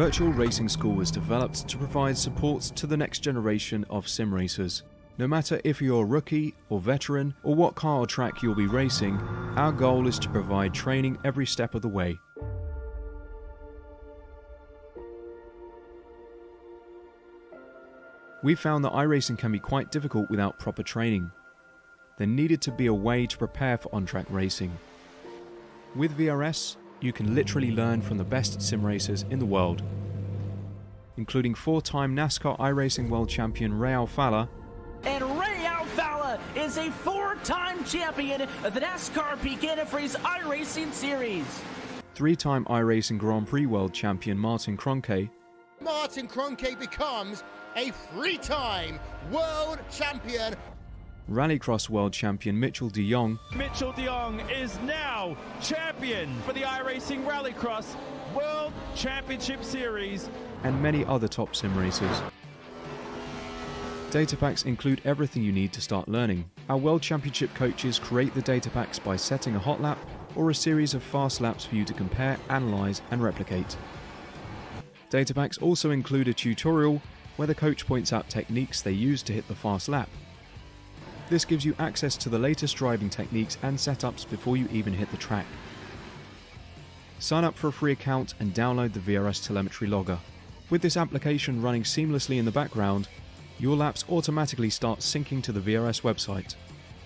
Virtual Racing School was developed to provide support to the next generation of sim racers. No matter if you're a rookie or veteran or what car or track you'll be racing, our goal is to provide training every step of the way. We found that iRacing can be quite difficult without proper training. There needed to be a way to prepare for on-track racing. With VRS, you can literally learn from the best sim racers in the world, including 4-time NASCAR iRacing World Champion Ray Alfala. And Ray Alfala is a 4-time champion of the NASCAR VRS iRacing Series. 3-time iRacing Grand Prix World Champion Martin Kroenke. Martin Kroenke becomes a 3-time world champion. Rallycross World Champion Mitchell de Jong. Mitchell de Jong is now champion for the iRacing Rallycross World Championship Series. And many other top sim racers. Data packs include everything you need to start learning. Our World Championship coaches create the data packs by setting a hot lap or a series of fast laps for you to compare, analyze, and replicate. Data packs also include a tutorial where the coach points out techniques they use to hit the fast lap. This gives you access to the latest driving techniques and setups before you even hit the track. Sign up for a free account and download the VRS telemetry logger. With this application running seamlessly in the background, your laps automatically start syncing to the VRS website.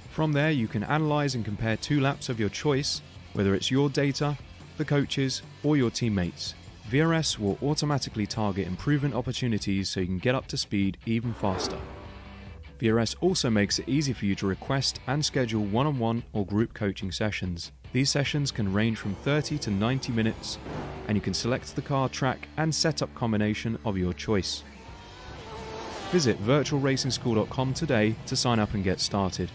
From there you can analyze and compare 2 laps of your choice, whether it's your data, the coaches, or your teammates. VRS will automatically target improvement opportunities so you can get up to speed even faster. VRS also makes it easy for you to request and schedule one-on-one or group coaching sessions. These sessions can range from 30 to 90 minutes, and you can select the car, track, and setup combination of your choice. Visit virtualracingschool.com today to sign up and get started.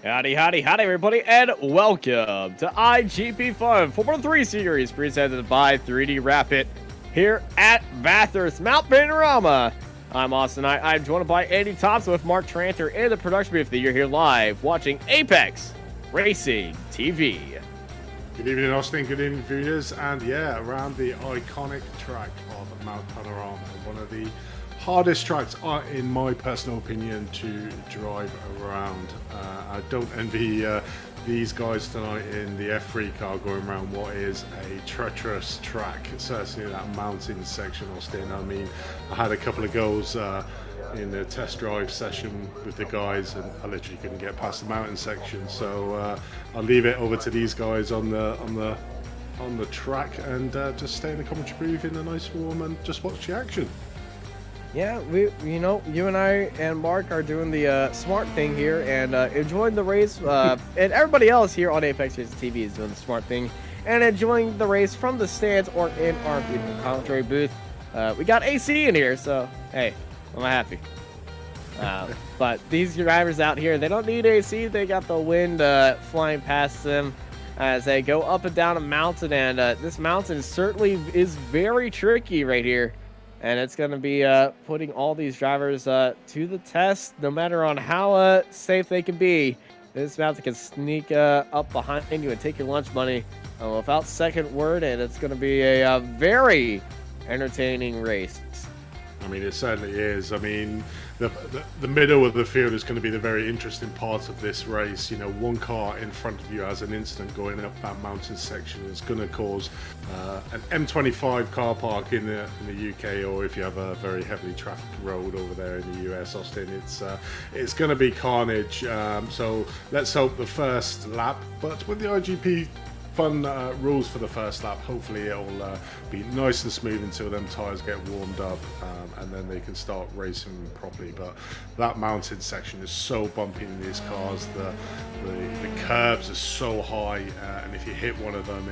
Howdy everybody, and welcome to iGPFun Formula 3 series presented by 3D Rapid here at Bathurst Mount Panorama. I'm Austin. I'm joined by Andy Thompson with Mark Tranter and the production booth that you're here live watching Apex Racing TV. Good evening, Austin. Good evening, viewers. And yeah, around the iconic track of Mount Panorama, one of the hardest tracks, in my personal opinion, to drive around. I don't envy these guys tonight in the F3 car going around what is a treacherous track, certainly that mountain section, Austin. I mean, I had a couple of goals in the test drive session with the guys, and I literally couldn't get past the mountain section. So I'll leave it over to these guys on the track, and just stay in the commentary booth in the nice warm and just watch the action. Yeah, you and I and Mark are doing the smart thing here and enjoying the race. And everybody else here on Apex Racing TV is doing the smart thing and enjoying the race from the stands or in our beautiful commentary booth. We got AC in here, so hey, I'm happy. But these drivers out here, they don't need AC. They got the wind flying past them as they go up and down a mountain, and this mountain certainly is very tricky right here. And it's going to be putting all these drivers to the test, no matter on how safe they can be. This mountain can sneak up behind you and take your lunch money without second word, and it's going to be a very entertaining race. I mean, it certainly is. I mean, the middle of the field is going to be the very interesting part of this race. You know, one car in front of you has an incident going up that mountain section. It's going to cause an M25 car park in the UK, or if you have a very heavily trafficked road over there in the US, Austin, it's going to be carnage. So let's hope the first lap. But with the iGP fun rules for the first lap. Hopefully it'll be nice and smooth until them tyres get warmed up, and then they can start racing properly. But that mountain section is so bumpy in these cars. The curbs are so high, and if you hit one of them,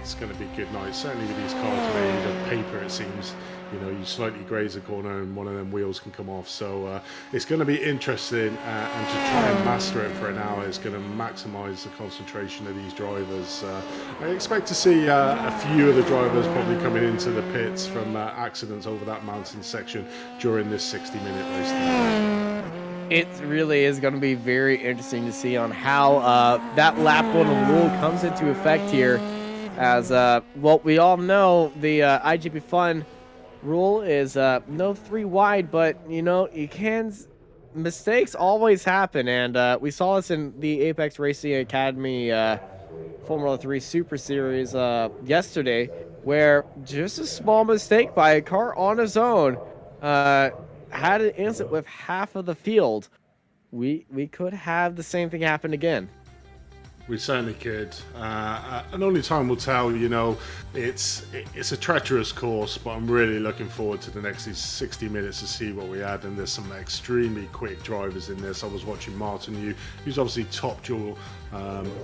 it's going to be good night. Certainly with these cars made of paper, it seems. You know, you slightly graze a corner and one of them wheels can come off. So it's going to be interesting, and to try and master it for an hour is going to maximise the concentration of these drivers. I expect to see a few of the drivers probably coming into the pits from accidents over that mountain section during this 60-minute race. It really is going to be very interesting to see on how that lap one rule comes into effect here. As, well, we all know the iGPFun rule is no 3 wide, but you know, mistakes always happen, and we saw this in the Apex Racing Academy Formula 3 Super Series yesterday, where just a small mistake by a car on its own had an incident with half of the field. We could have the same thing happen again. We certainly could, and only time will tell. You know, it's a treacherous course, but I'm really looking forward to the next 60 minutes to see what we had. And there's some extremely quick drivers in this. I was watching Martin, who's obviously top duel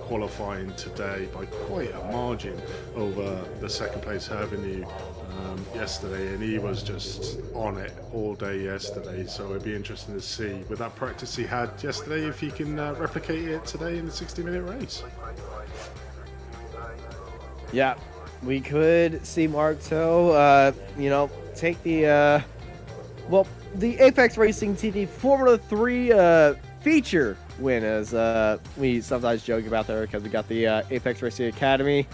qualifying today by quite a margin over the second place Herbinu yesterday, and he was just on it all day yesterday. So it'd be interesting to see with that practice he had yesterday if he can replicate it today in the 60-minute race. Yeah, we could see Marto, you know, take the the Apex Racing TV Formula 3 feature win, as we sometimes joke about there, because we got the Apex Racing Academy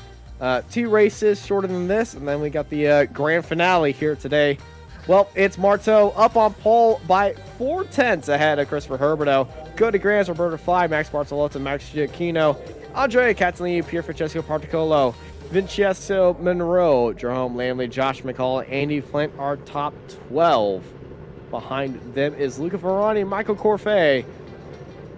2 races shorter than this, and then we got the grand finale here today. Well, it's Marto up on pole by 4/10 ahead of Christopher Herberto. Cody Grants, Roberto Fly, Max Bartolotto, Max Giacchino, Andrea Catalini, Pier Francesco Particolo, Vincenzo Monroe, Jerome Lamley, Josh McCall, Andy Flint are top 12. Behind them is Luca Ferrani, Michael Corfei,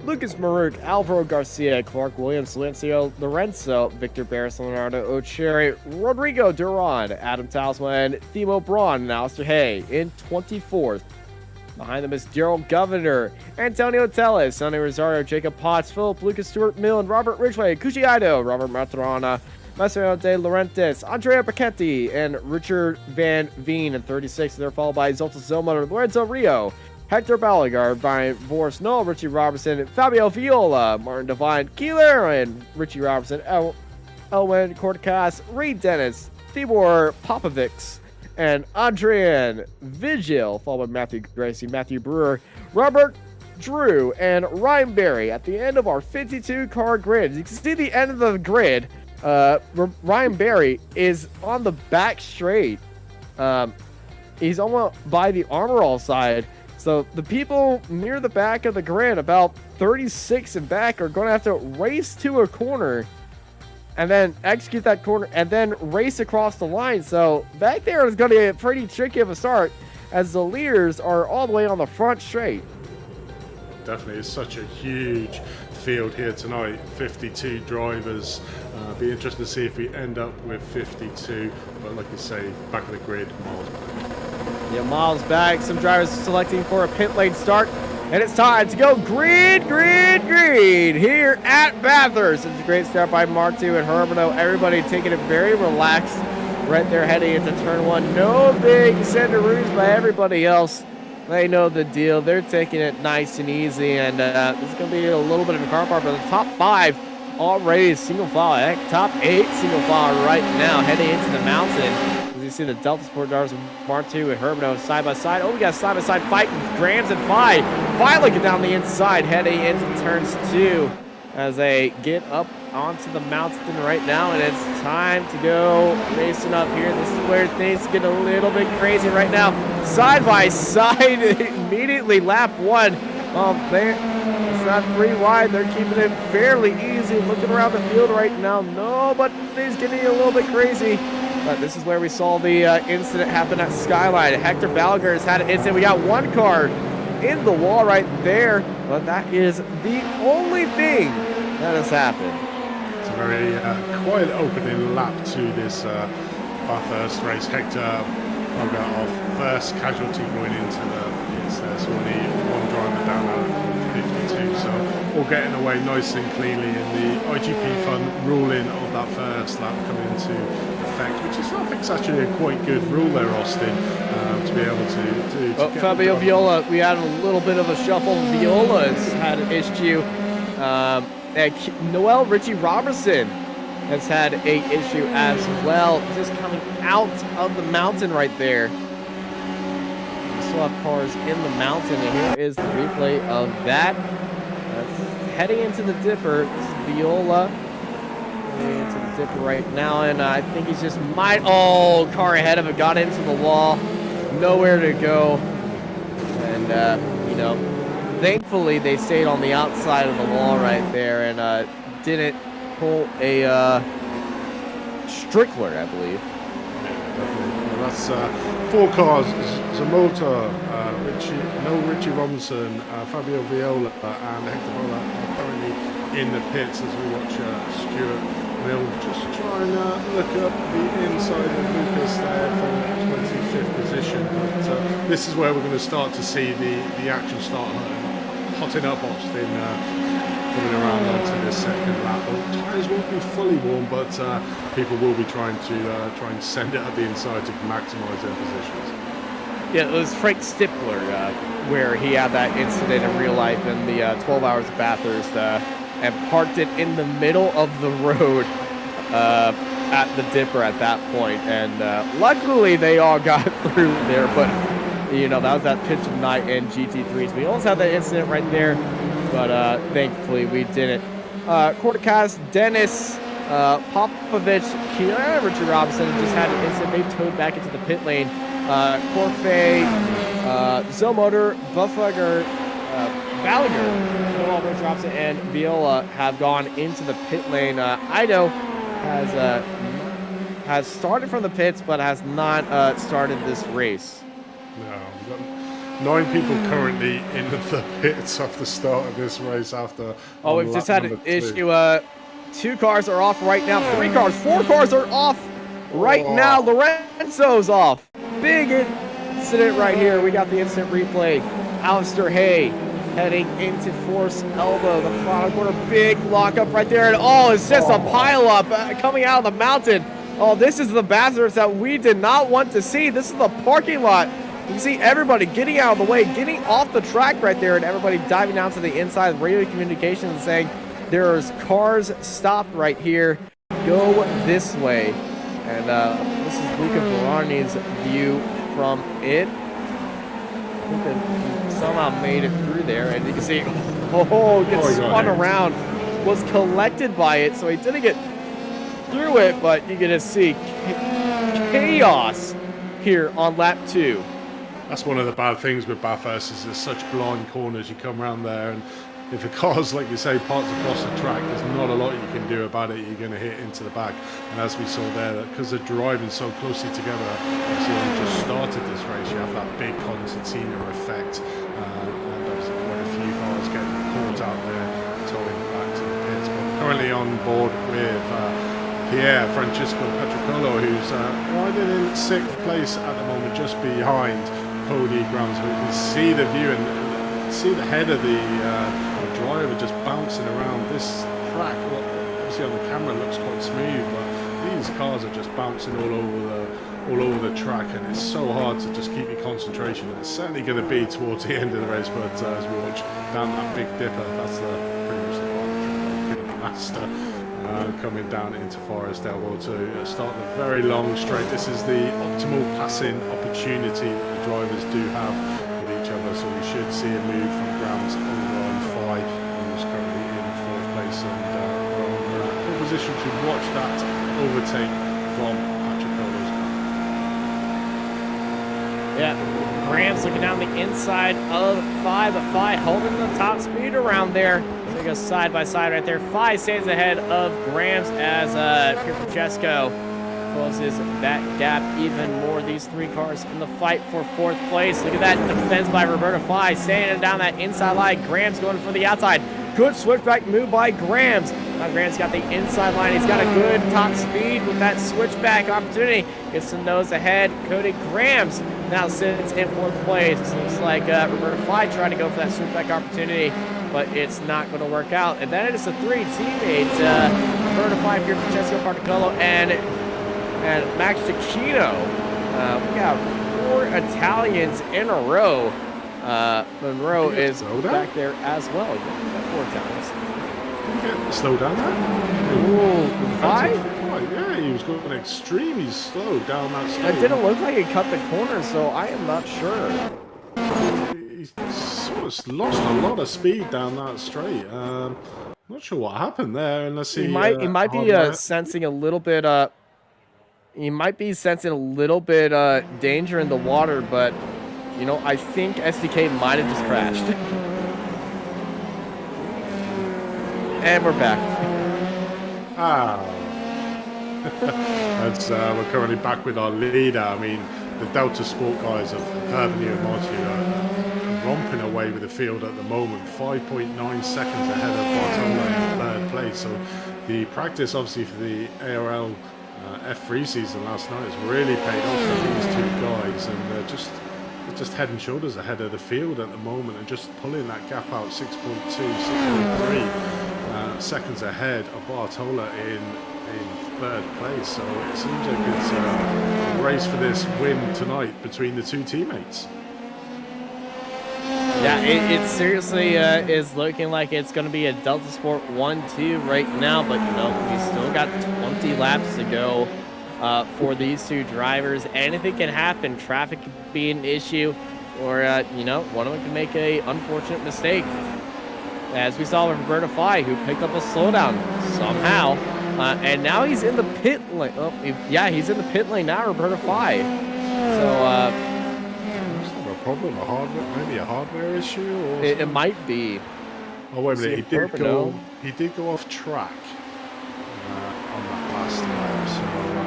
Lucas Maruk, Alvaro Garcia, Clark Williams, Lorenzo, Victor Barris, Leonardo Ocheri, Rodrigo Duran, Adam Talisman, Themo Braun, and Alistair Hay in 24th. Behind them is Daryl Governor, Antonio Telles, Sonny Rosario, Jacob Potts, Philip Lucas Stewart Milne, Robert Ridgway, Kushi Ido, Robert Maturana, Massimo De Laurentiis, Andrea Pacetti, and Richard Van Veen in 36th. They're followed by Zoltan Zoma, Lorenzo Rio, Hector Balagar, Brian Vorse, Noel, Richie Robertson, Fabio Viola, Martin Devine, Keeler, and Richie Robertson, Elwin Cortacas, Reed Dennis, Tibor Popovics, and Adrian Vigil, followed by Matthew Gracie, Matthew Brewer, Robert Drew, and Ryan Berry at the end of our 52-car grid. As you can see the end of the grid, Ryan Berry is on the back straight. He's almost by the armor all side. So the people near the back of the grid, about 36 and back, are going to have to race to a corner and then execute that corner and then race across the line. So back there is going to be pretty tricky of a start, as the leaders are all the way on the front straight. Definitely, it's such a huge field here tonight, 52 drivers. Be interesting to see if we end up with 52, but like you say, back of the grid, miles back. Yeah, miles back. Some drivers selecting for a pit lane start, and it's time to go grid here at Bathurst. It's a great start by Martu and Hermano. Everybody taking it very relaxed right there heading into turn 1. No big senderoos by everybody else. They know the deal. They're taking it nice and easy, and this is going to be a little bit of a car park, but the top 5 already single file. Heck, top 8 single file right now heading into the mountain. As you see the Delta Sport drivers, Martu and Hermano side by side. Oh, we got a side by side fight with Grams and Fi. Fi looking down the inside heading into turns 2 as they get up onto the mountain right now, and it's time to go racing up here. This is where things get a little bit crazy right now. Side by side, immediately lap 1. It's not 3 wide. They're keeping it fairly easy. Looking around the field right now, nobody's getting a little bit crazy. But this is where we saw the incident happen at Skyline. Hector Balaguer has had an incident. We got one car in the wall right there, but that is the only thing that has happened. So a very quiet opening lap to this Bathurst race. Hector got off first casualty going into the pits there, so only one driver down at 52, so all getting away nice and cleanly, and the iGPFun ruling of that first lap coming into effect, which is, I think, is actually a quite good rule there, Austin, to be able to oh, Fabio Viola, we had a little bit of a shuffle. Viola has had an issue. Noel Richie Robertson has had a issue as well, just coming out of the mountain right there. We still have cars in the mountain, and here is the replay of that. Heading into the dipper. This is Viola heading into the dipper right now, and I think he's just car ahead of it got into the wall, nowhere to go, and you know, thankfully they stayed on the outside of the wall right there and didn't pull a Strickler, I believe. Definitely. Well, that's 4 cars. Zamota, Richie Robinson, Fabio Viola, and Hector Bola are currently in the pits as we watch Stuart Mill just try and look up the inside of Lucas there from 25th position. But this is where we're going to start to see the action start hotting up, Austin. Coming around onto this second lap. The tyres won't be fully warm, but people will be trying to send it up the inside to maximise their positions. Yeah, it was Frank Stipler where he had that incident in real life in the 12 Hours of Bathurst and parked it in the middle of the road at the dipper at that point. And luckily they all got through there, but you know, that was that pitch of night in GT3s. We almost had that incident right there, but thankfully we didn't. Kordakas, Dennis, Popovich, Richard Robinson just had an incident. They towed back into the pit lane. Corfe, Zomotor, Buffager, Ballagher, Richard Robinson, and Viola have gone into the pit lane. Ido has started from the pits, but has not started this race. No, we've got 9 people currently in the pits off the start of this race after. Oh, we've just had an issue. 2 cars are off right now. 3 cars, 4 cars are off right now. Lorenzo's off. Big incident right here. We got the instant replay. Alistair Hay heading into Force Elbow, the final corner. Big lockup right there. And it's just a pileup coming out of the mountain. Oh, this is the Bathurst that we did not want to see. This is the parking lot. You can see everybody getting out of the way, getting off the track right there, and everybody diving down to the inside, radio communications, and saying, there's cars stopped right here. Go this way. And this is Luca Varani's view from it. Luca somehow made it through there, and you can see, gets spun around, was collected by it, so he didn't get through it, but you get to see chaos here on lap 2. That's one of the bad things with Bathurst is there's such blind corners. You come around there, and if the car's, like you say, parked across the track, there's not a lot you can do about it. You're going to hit into the back. And as we saw there, because they're driving so closely together, obviously when we just started this race, you have that big concertina effect. And obviously quite a few cars getting caught out there, towing back to the pits. But currently on board with Pierre Francesco Petricolo, who's riding in 6th place at the moment, just behind Cody Grams. We can see the view and see the head of the driver just bouncing around this track. Well, obviously on the camera it looks quite smooth, but these cars are just bouncing all over the track, and it's so hard to just keep your concentration. And it's certainly going to be towards the end of the race, but as we watch down that big dipper, that's pretty much the part of the master. Coming down into Forest Elbow to start the very long straight. This is the optimal passing opportunity the drivers do have with each other, so we should see a move from Grams over on Fly, who's currently in 4th place, and we're in a position to watch that overtake from Patrick Colo's car. Yeah, Grams looking down the inside of Fi, but Fi holding the top speed around there. They go side by side right there. Fi stays ahead of Grams as Pierre Francesco closes that gap even more. These 3 cars in the fight for 4th place. Look at that defense by Roberto Fi, staying down that inside line. Grams going for the outside. Good switchback move by Grams. Now Grams got the inside line. He's got a good top speed with that switchback opportunity. Gets the nose ahead. Cody Grams now sits in 4th place. Looks like Roberto Fly trying to go for that switchback opportunity, but it's not going to work out. And then it is the 3 teammates, Roberto Fly, Pierre Francesco Particollo, and Max Giacchino. We got 4 Italians in a row. Monroe is back there as well. Yeah, 4 Italians. Slow down there. Ooh, 5? Yeah, he was going extremely slow down that straight. It didn't look like he cut the corner, so I am not sure. He sort of lost a lot of speed down that straight. Not sure what happened there, unless he might be sensing a little bit. He might be sensing a little bit danger in the water, but you know, I think SDK might have just crashed. And we're back. We're currently back with our leader. I mean, the Delta Sport guys of Herbany and Martin are romping away with the field at the moment. 5.9 seconds ahead of Bartolo in 3rd place. So the practice, obviously, for the ARL F3 season last night has really paid off for these 2 guys, and they're just head and shoulders ahead of the field at the moment, and just pulling that gap out 6.2, 6.3 seconds ahead of Bartola in 3rd place. So it seems like it's a race for this win tonight between the 2 teammates. Yeah, it seriously is looking like it's going to be a Delta Sport 1-2 right now, but you know, we still got 20 laps to go for these 2 drivers. Anything can happen. Traffic could be an issue, or you know, one of them can make a unfortunate mistake, as we saw with Roberto Fly, who picked up a slowdown somehow, and now he's in the pit lane. Oh, yeah, he's in the pit lane now, Roberto Fly. So problem, maybe a hardware issue, or it might be. Oh wait a minute, he did go off track on that last lap, so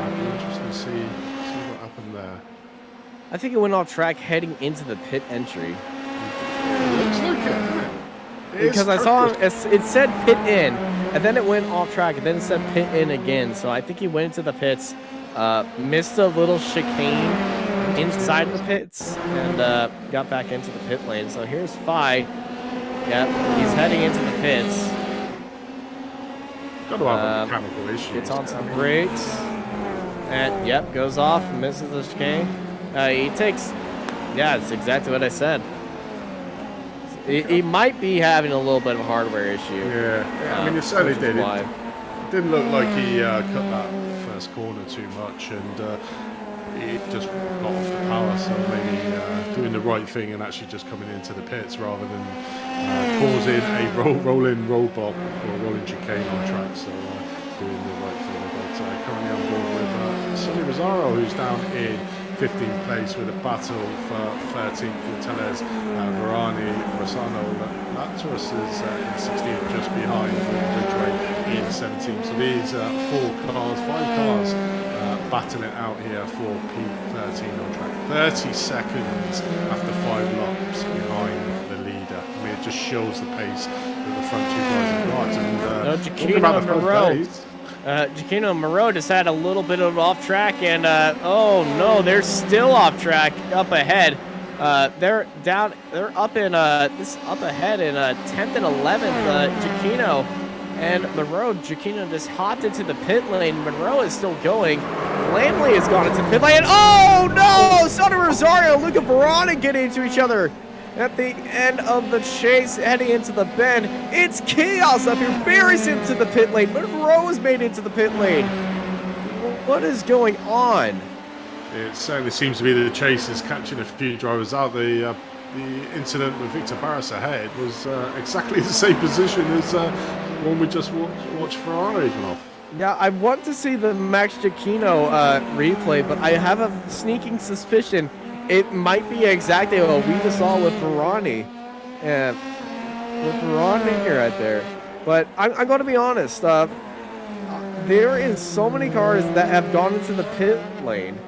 it'll be interesting to see what happened there. I think it went off track heading into the pit entry. It looks like it, doesn't it? Because I saw it said pit in, and then it went off track, and then it said pit in again. So I think he went into the pits, missed a little chicane inside the pits, and got back into the pit lane. So here's Phi. Yeah, he's heading into the pits. Got to have a mechanical issue. Gets on some brakes, and yep, goes off, misses the chicane. He takes. Yeah, that's exactly what I said. He might be having a little bit of a hardware issue. Yeah, I mean, it certainly did. It didn't look like he cut that first corner too much, and it just got off the power. So maybe doing the right thing and actually just coming into the pits rather than causing a rolling roadblock or rolling chicane on track. So doing the right thing. But currently on board with Sonny Rosario, who's down in 15th place with a battle for 13th with Teles, Varani, Rossano. Latras is in 16th, just behind with Ridgeway in 17th. So these 5 cars battling out here for P13 on track. 30 seconds after 5 laps behind the leader. I mean, it just shows the pace that the front 2 guys have got. And talking about the front pace, Giacchino and Moreau just had a little bit of off track, and oh no, they're still off track up ahead. They're up in up ahead in 10th and 11th. Giacchino and Moreau. Giacchino just hopped into the pit lane. Monroe is still going. Lamley has gone into pit lane. Oh no! Sonny Rosario, Luca Verona getting into each other. At the end of the chase, heading into the bend, it's chaos up here. Barry's into the pit lane. Monroe has made into the pit lane. What is going on? It certainly seems to be that the chase is catching a few drivers out. The incident with Victor Barras ahead was exactly the same position as one we just watched Ferrari even off. Yeah, I want to see the Max Giacchino replay, but I have a sneaking suspicion it might be exactly what we just saw with Ferrari. With Ferrari right there. But I'm going to be honest. There is so many cars that have gone into the pit lane.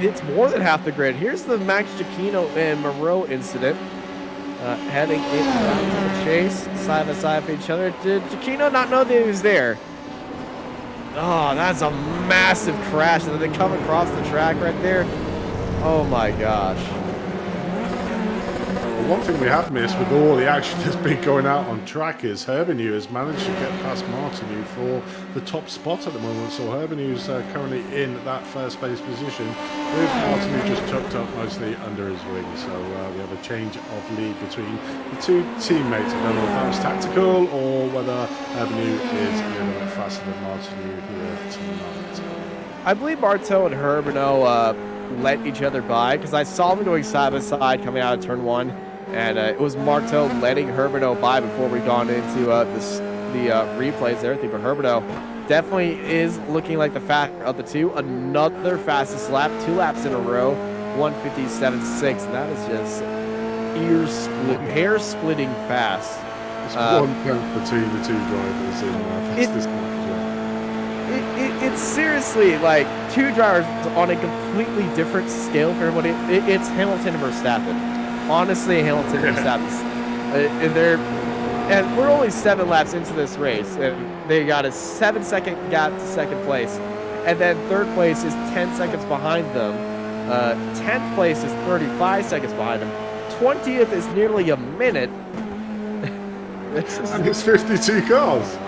It's more than half the grid. Here's the Max Giacchino and Moreau incident. heading into the chase, side by side for each other. Did Giacchino not know that he was there? Oh, that's a massive crash. And then they come across the track right there. Oh my gosh. One thing we have missed with all the action that's been going out on track is Herbenu has managed to get past Martinu for the top spot at the moment. So Herbenu's currently in that first place position with Martinu just tucked up mostly under his wing. So we have a change of lead between the two teammates. I don't know if that was tactical or whether Herbenu is a little bit faster than Martinu here tonight. I believe Marteau and Herbenu let each other by because I saw them going side by side coming out of turn 1. And it was Marteau letting Herbenu by before we gone into the replays and everything. But Herbenu definitely is looking like the faster of the two. Another fastest lap, 2 laps in a row, 1:57.6. And that is just hair-splitting fast. It's 1 tenth between the two drivers in fastest lap. It's seriously like 2 drivers on a completely different scale for everybody. It's Hamilton and Verstappen. Honestly, Hamilton and Verstappen, and we're only 7 laps into this race, and they got a 7-second gap to second place, and then third place is 10 seconds behind them. 10th place is 35 seconds behind them. 20th is nearly a minute. And it's 52 cars.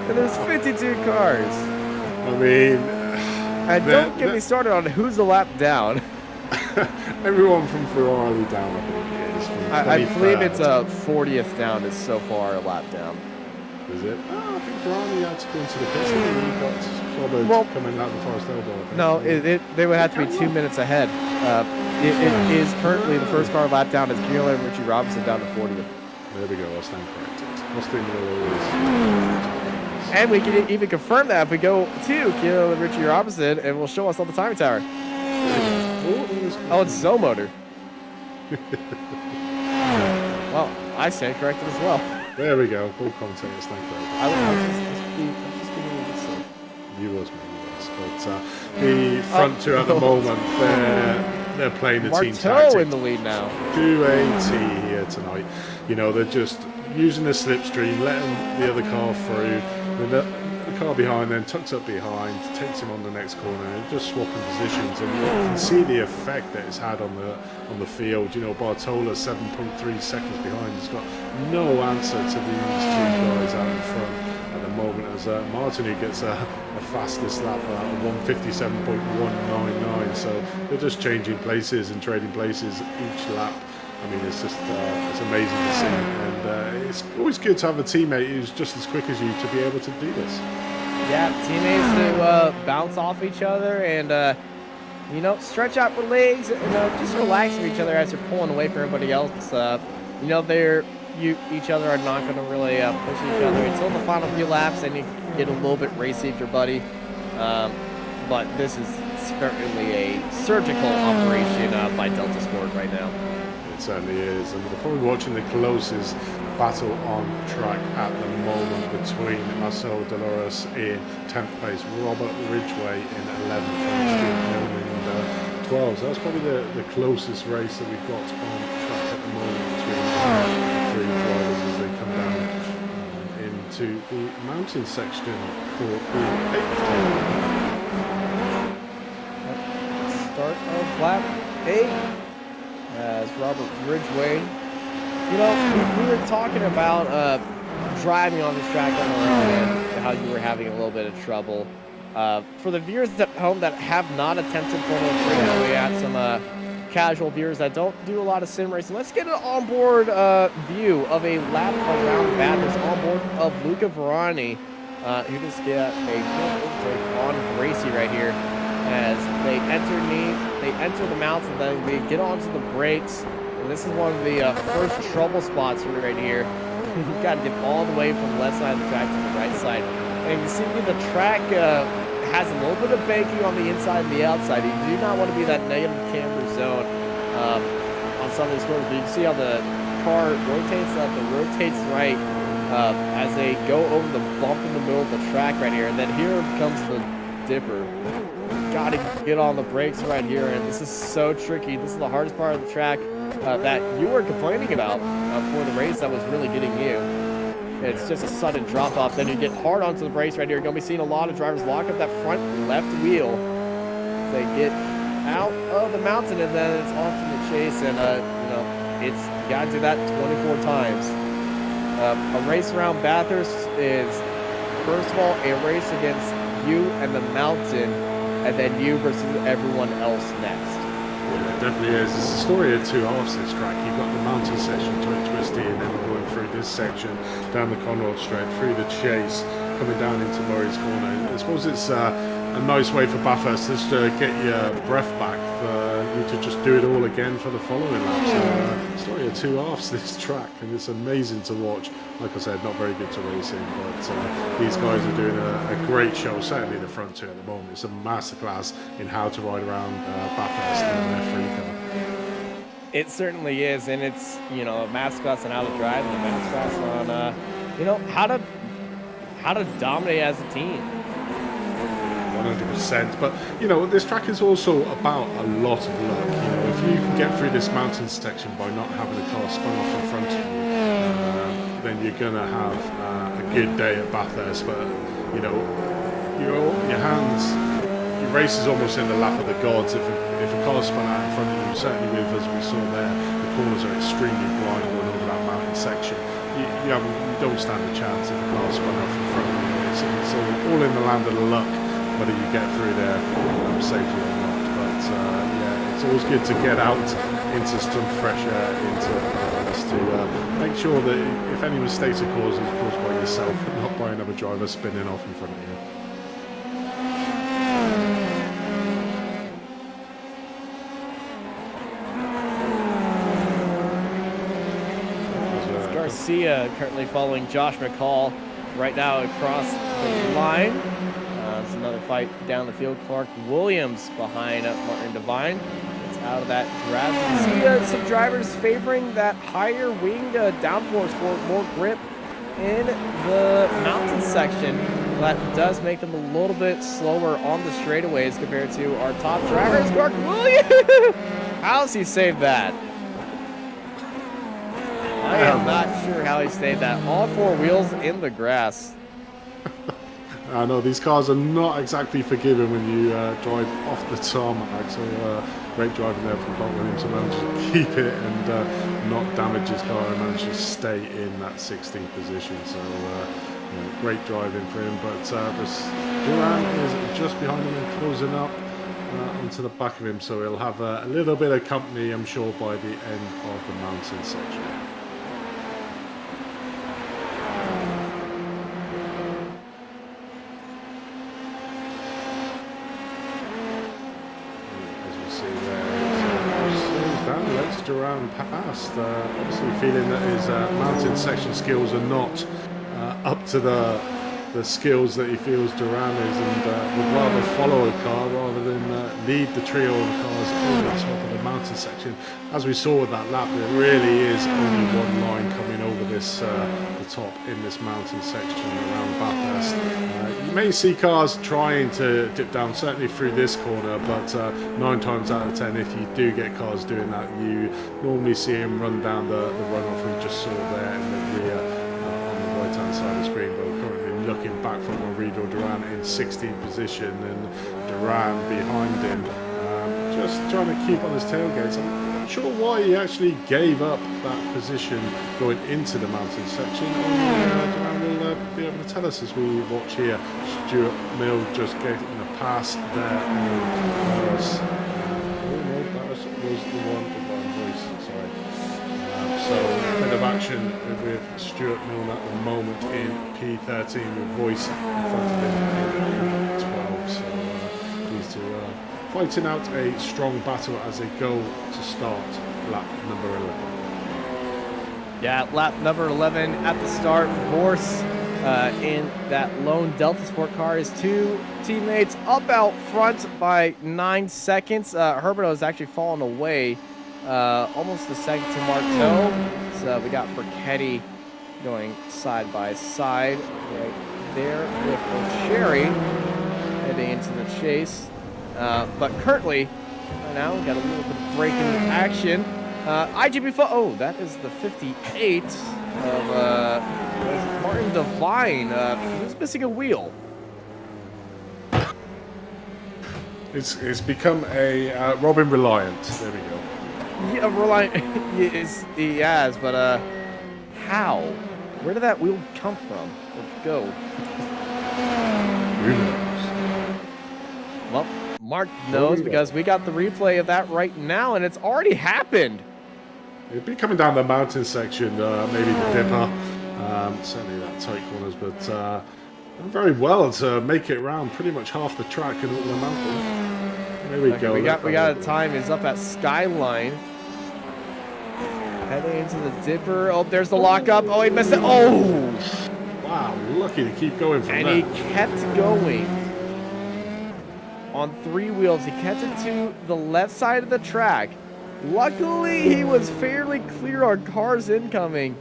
And there's 52 cars. I mean, and don't get me started on who's a lap down. Everyone from Ferrari down, I think it is. I believe it's a 40th down is so far a lap down. Is it? Oh, I think Ferrari had to go into the pits and he got clobbered coming out the Forest Elbow. No, they would have to be 2 minutes ahead. It is currently the first car lap down is Keelan and Richie Robinson down to 40th. There we go, I'll stand corrected. Austin is. And we can even confirm that if we go to Keelan and Richie Robinson and we'll show us on the timing tower. Oh, it's Zomotor. Well, I stand corrected as well. There we go. Both commentators stand corrected. I was just being a little silly. You was, but the front two at the moment, they're playing the team tactics. Marteau in the lead now. To a T here tonight. You know, they're just using the slipstream, letting the other car through. The car behind then tucks up behind, takes him on the next corner, and just swapping positions. And you can see the effect that it's had on the field. You know, Bartola 7.3 seconds behind. He's got no answer to these 2 guys out in front at the moment. As Martinu gets a fastest lap at 1:57.199. So they're just changing places and trading places each lap. I mean, it's just it's amazing to see, and it's always good to have a teammate who's just as quick as you to be able to do this. Yeah, teammates to bounce off each other and you know, stretch out your legs and just relax with each other as you're pulling away from everybody else. You know, each other are not going to really push each other until the final few laps, and you get a little bit racy with your buddy. But this is certainly a surgical operation by Delta Sport right now. It certainly is, and we're probably watching the closest battle on track at the moment between Marcel Dolores in 10th place, Robert Ridgway in 11th, and Stuart Milne in 12th. So that's probably the closest race that we've got on track at the moment between the 3 drivers as they come down into the mountain section for the 8th time. Start of lap 8. As Robert Ridgway, you know, we were talking about driving on this track on our own and how you were having a little bit of trouble. For the viewers at home that have not attempted Formula 3, I know we have some casual viewers that don't do a lot of sim racing. Let's get an onboard view of a lap around Bathurst on board of Luca Verani, who just get a good overtake on Gracie right here. As they enter the mountain, and then they get onto the brakes. And this is one of the first trouble spots right here. You've got to get all the way from the left side of the track to the right side. And you see the track has a little bit of banking on the inside and the outside. You do not want to be that negative camber zone on some of these corners. But you can see how the car rotates left and rotates right as they go over the bump in the middle of the track right here. And then here comes the dipper. Gotta get on the brakes right here, and this is so tricky. This is the hardest part of the track. that you were complaining about for the race that was really getting you. It's just a sudden drop off. Then you get hard onto the brakes right here. You're going to be seeing a lot of drivers lock up that front left wheel. They get out of the mountain and then it's on to the chase. And, you know, you got to do that 24 times. A race around Bathurst is, first of all, a race against you and the mountain, and then you versus everyone else next. Yeah, it definitely is. It's a story of two halves, this track. You've got the mountain section to it twisty, and then going through this section, down the Conrod Straight, through the chase, coming down into Murray's Corner. I suppose it's a nice way for Bathurst just to get your breath back, for you to just do it all again for the following laps. Story of two halves, this track, and it's amazing to watch. Like I said, not very good to racing, but these guys are doing a great show, certainly the front two at the moment. It's a masterclass in how to ride around Bathurst in an F3 car. It certainly is, and it's, you know, a masterclass on how to drive and a masterclass on, you know, how to dominate as a team. 100%. But you know, this track is also about a lot of luck. You know, if you can get through this mountain section by not having a car spun off in front of you, then you're gonna have a good day at Bathurst. But you know, your hands, your race is almost in the lap of the gods. If a car spun out in front of you, certainly with, as we saw there, the corners are extremely blind going over that mountain section. You don't stand a chance if a car spun out in front of you. It's all in the land of the luck, whether you get through there safely or not. But yeah, it's always good to get out into some fresh air, into Bathurst, to make sure that if any mistakes are caused, it's caused by yourself, not by another driver spinning off in front of you. Garcia currently following Josh McCall right now across the line. It's another fight down the field. Clark Williams behind Martin Devine. It's out of that draft. You can see some drivers favoring that higher wing downforce for more grip in the mountain section. That does make them a little bit slower on the straightaways compared to our top drivers. Clark Williams! How's he saved that? I am not sure how he saved that. All four wheels in the grass. I know these cars are not exactly forgiving when you drive off the tarmac, so great driving there from Clark Williams to manage to keep it and not damage his car and manage to stay in that 16th position. So great driving for him, but Duran is just behind him and closing up onto the back of him, so he'll have a little bit of company, I'm sure, by the end of the mountain section. Duran passed, obviously feeling that his mountain section skills are not up to the skills that he feels Duran is, and would rather follow a car rather than lead the trio of cars over the top of the mountain section. As we saw with that lap, there really is only one line coming over this the top in this mountain section around Bathurst. You may see cars trying to dip down, certainly through this corner, but 9 times out of 10, if you do get cars doing that, you normally see them run down the runoff we just saw there in the rear on the right hand side of the screen. But we're currently looking back from Marido Duran in 16th position, and Duran behind him, just trying to keep on his tailgates. I'm not sure why he actually gave up that position going into the mountain section. Duran will be able to tell us as we watch here. Stuart Mill just getting a pass there on Barris. Barris was the one, sorry. So a bit of action with Stuart Milne at the moment in P13 with Voice in front of him in 12. So these two fighting out a strong battle as they go to start lap number 11. Yeah, lap number 11 at the start. Vorse in that lone Delta Sport car. His two teammates up out front by 9 seconds. Herberto has actually fallen away almost a second to Marteau. So we got Burketti going side by side right there with O'Sherry heading into the chase. But currently, right now, we got a little bit of braking action iGPFun. Oh, that is the 58 of Martin Devine. He's missing a wheel. It's become a Robin Reliant. There we go. Yeah, Reliant. Yes, he has, but how? Where did that wheel come from? Or go? Who knows? Well, Mark knows because we got the replay of that right now, and it's already happened. It'd be coming down the mountain section, maybe the dipper, certainly that tight corners, but done very well to make it around pretty much half the track and up the mountain. There we go. We got a time. Is up at Skyline. Heading into the dipper. Oh, there's the lockup. Oh, he missed it. Oh! Wow, lucky to keep going from and there. He kept going on 3 wheels. He kept it to the left side of the track. Luckily, he was fairly clear on cars incoming.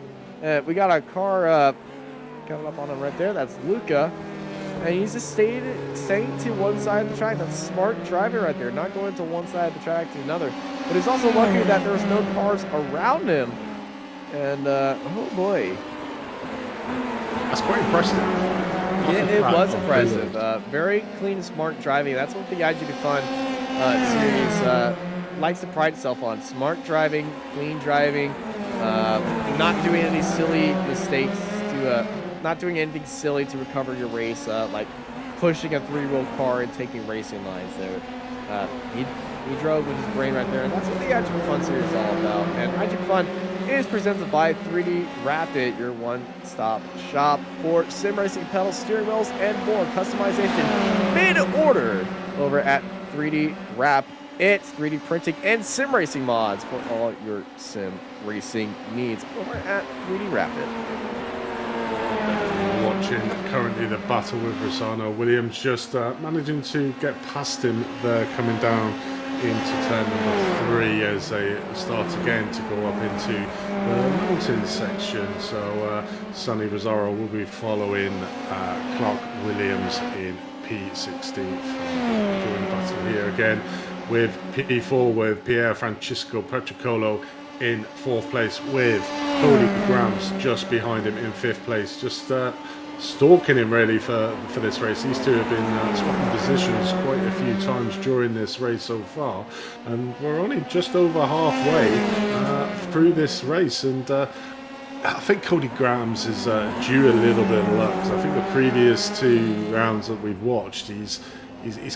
We got a car coming up on him right there. That's Luca. And he's just staying to one side of the track. That's smart driving right there. Not going to one side of the track to another. But he's also lucky that there's no cars around him. And, oh boy. That's quite impressive. Yeah, it was impressive. Very clean and smart driving. That's what the iGPFun series likes to pride itself on. Smart driving, clean driving, not doing any silly mistakes not doing anything silly to recover your race, like pushing a 3-wheel car and taking racing lines there. He drove with his brain right there, and that's what the iGPFun series is all about. And iGPFun is presented by 3D Rapid, your one-stop shop for sim racing pedals, steering wheels, and more customization mid-order over at 3D Rap. It's 3D printing and sim racing mods for all your sim racing needs over at 3D Rapid. Watching currently the battle with Rossano. Williams just managing to get past him there, coming down into turn number 3 as they start again to go up into the mountain section. So Sonny Rosario will be following Clark Williams in P16 doing battle here again with P4 with Pier Francesco Petricolo in 4th place with Cody Grams just behind him in 5th place, just stalking him really for this race. These two have been swapping positions quite a few times during this race so far, and we're only just over halfway through this race, and I think Cody Grams is due a little bit of luck, because I think the previous 2 rounds that we've watched he's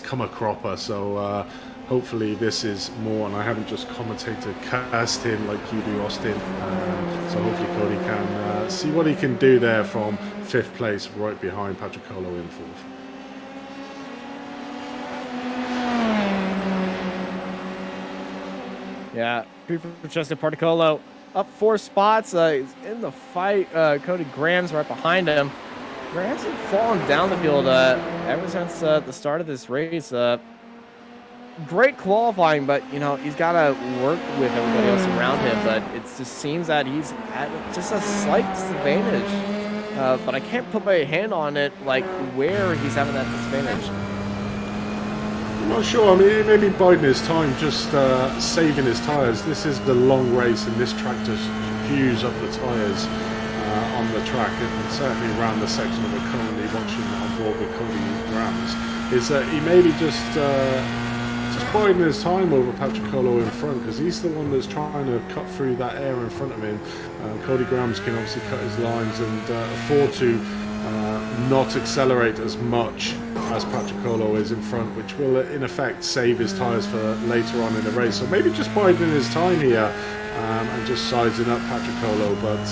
come a cropper, so hopefully this is more, and I haven't just commentator cast him like you do, Austin. So hopefully Cody can see what he can do there from 5th place, right behind Patricolo in 4th. Yeah, Francesco Patricolo up 4 spots. He's in the fight. Cody Grams right behind him. Grams has fallen down the field ever since the start of this race. Great qualifying, but you know he's got to work with everybody else around him. But it just seems that he's at just a slight disadvantage. But I can't put my hand on it, like where he's having that disadvantage. I'm not sure. I mean, it may be biding his time, just saving his tyres. This is the long race, and this track just chews up the tyres on the track, and certainly around the section that we're currently watching on board with Cody Grams. Is that he may be just biding his time over Patricolo in front, because he's the one that's trying to cut through that air in front of him. Cody Grams can obviously cut his lines and afford to not accelerate as much as Patricolo is in front, which will in effect save his tyres for later on in the race. So maybe just biding his time here and just sizing up Patricolo, but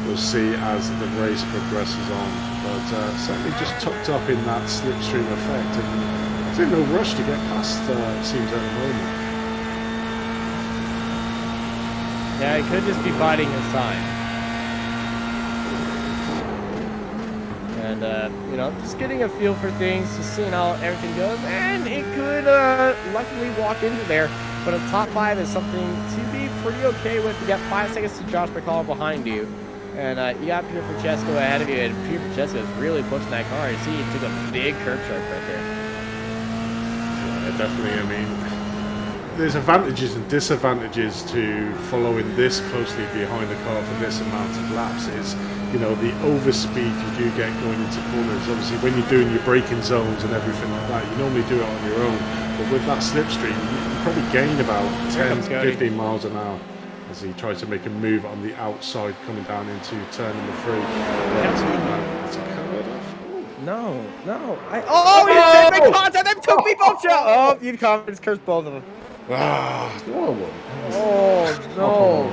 we'll see as the race progresses on. But certainly just tucked up in that slipstream effect, and there's no rush to get past, it seems, at the moment. Yeah, he could just be biding his time. And, you know, just getting a feel for things, just seeing how everything goes. And it could luckily walk into there. But a top 5 is something to be pretty okay with. You got 5 seconds to Josh McCall behind you. And you got Pier Francesco ahead of you. And Pier Francesco is really pushing that car. You see he took a big curb shark right there. Definitely. I mean, there's advantages and disadvantages to following this closely behind the car for this amount of laps. Is, you know, the overspeed you do get going into corners. Obviously, when you're doing your braking zones and everything like that, you normally do it on your own. But with that slipstream, you can probably gain about 10 to 15 miles an hour as he tries to make a move on the outside coming down into turn number 3. That's a covered off. No. Oh, you didn't make contact. They took me both shot. Oh, you confidence cursed both of them. Oh, no.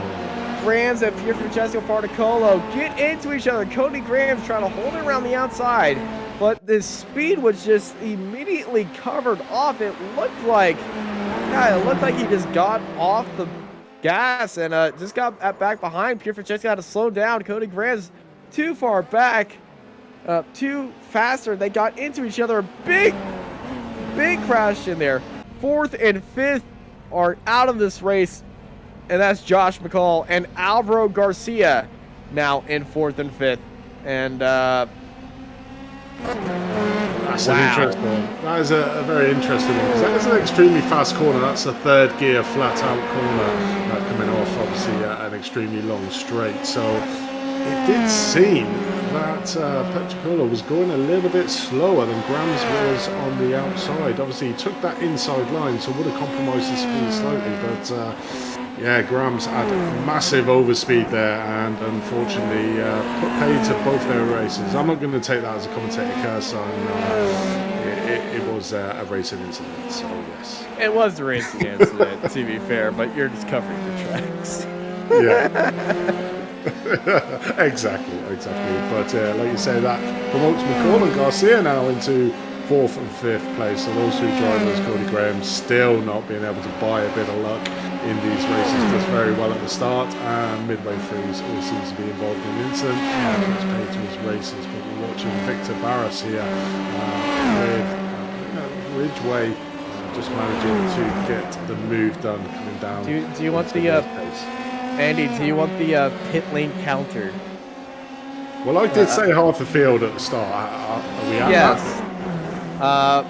Grams and Pierre Francesco Particolo get into each other. Cody Grams trying to hold it around the outside, but the speed was just immediately covered off. It looked like he just got off the gas and just got back behind. Pierre Francesco had to slow down. Cody Grams too far back, too faster. They got into each other. Big crash in there. 4th and 5th are out of this race. And that's Josh McCall and Alvaro Garcia now in 4th and 5th. And that's an interesting one. That is a very interesting one, because that is an extremely fast corner. That's a 3rd gear flat out corner coming off, obviously, an extremely long straight. So it did seem that Petricolo was going a little bit slower than Grams was on the outside. Obviously, he took that inside line, so would have compromised his speed slightly, but yeah, Grams had massive overspeed there, and unfortunately put paid to both their races. I'm not going to take that as a commentator curse on. It was a racing incident, so yes. It was a racing incident, to be fair, but you're just covering the tracks. Yeah. exactly. But like you say, that promotes McCall and Garcia now into 4th and 5th place. So those 2 drivers, Cody Graham, still not being able to buy a bit of luck in these races. Does very well at the start, and midway through always seems to be involved in an incident. It's paid to his races. But we're watching Victor Barras here with Ridgeway just managing to get the move done coming down. Do you want the Andy? Do you want the pit lane counter? Well, I did say half the field at the start. Are we at yes. that?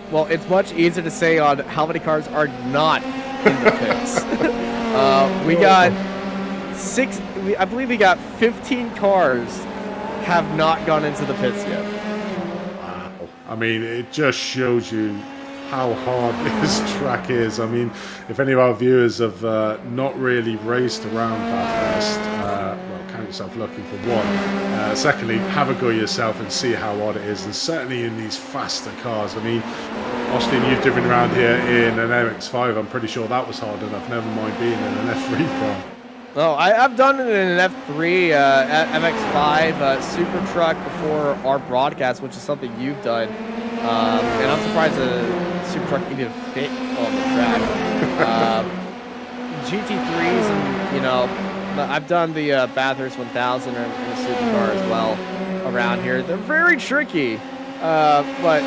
Well, it's much easier to say on how many cars are not in the pits. We got 6. I believe we got 15 cars have not gone into the pits yet. Wow. I mean, it just shows you how hard this track is. I mean, if any of our viewers have not really raced around Bathurst, well, count yourself lucky for one. Secondly, have a go yourself and see how hard it is, and certainly in these faster cars. I mean, Austin, you've driven around here in an MX-5. I'm pretty sure that was hard enough, never mind being in an F3 car. No, I've done it in an F3, MX-5, Super Truck before our broadcast, which is something you've done. And I'm surprised the Super Truck even fit on the track. GT3s, and you know, I've done the Bathurst 1000 in a supercar as well around here. They're very tricky, but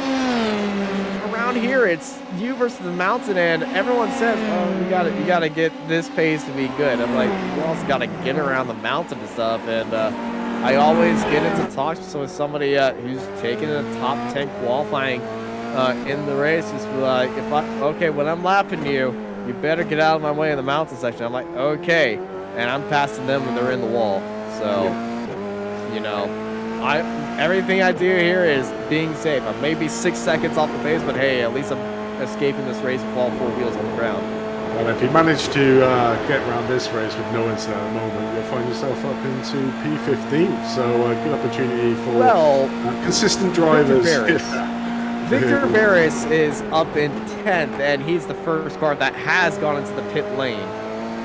around here it's you versus the mountain, and everyone says, "Oh, you gotta get this pace to be good." I'm like, you also gotta get around the mountain and stuff, and I always get into talks with somebody who's taking a top 10 qualifying in the race. Just be like, when I'm lapping you, you better get out of my way in the mountain section. I'm like, okay, and I'm passing them when they're in the wall. So, you know, everything I do here is being safe. I may be 6 seconds off the pace, but hey, at least I'm escaping this race with all 4 wheels on the ground. Well, if you manage to get around this race with no incident at the moment, you'll find yourself up into P15. So a good opportunity for consistent drivers. Victor Barris is up in 10th, and he's the first car that has gone into the pit lane.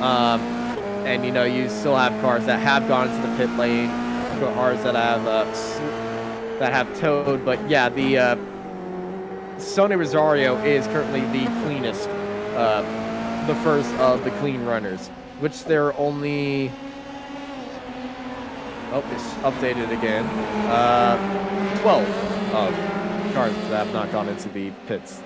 And you know, you still have cars that have gone into the pit lane, cars that have towed. But yeah, the Sonny Rosario is currently the cleanest. The first of the clean runners, which there are only, it's updated again, 12 of cars that have not gone into the pits.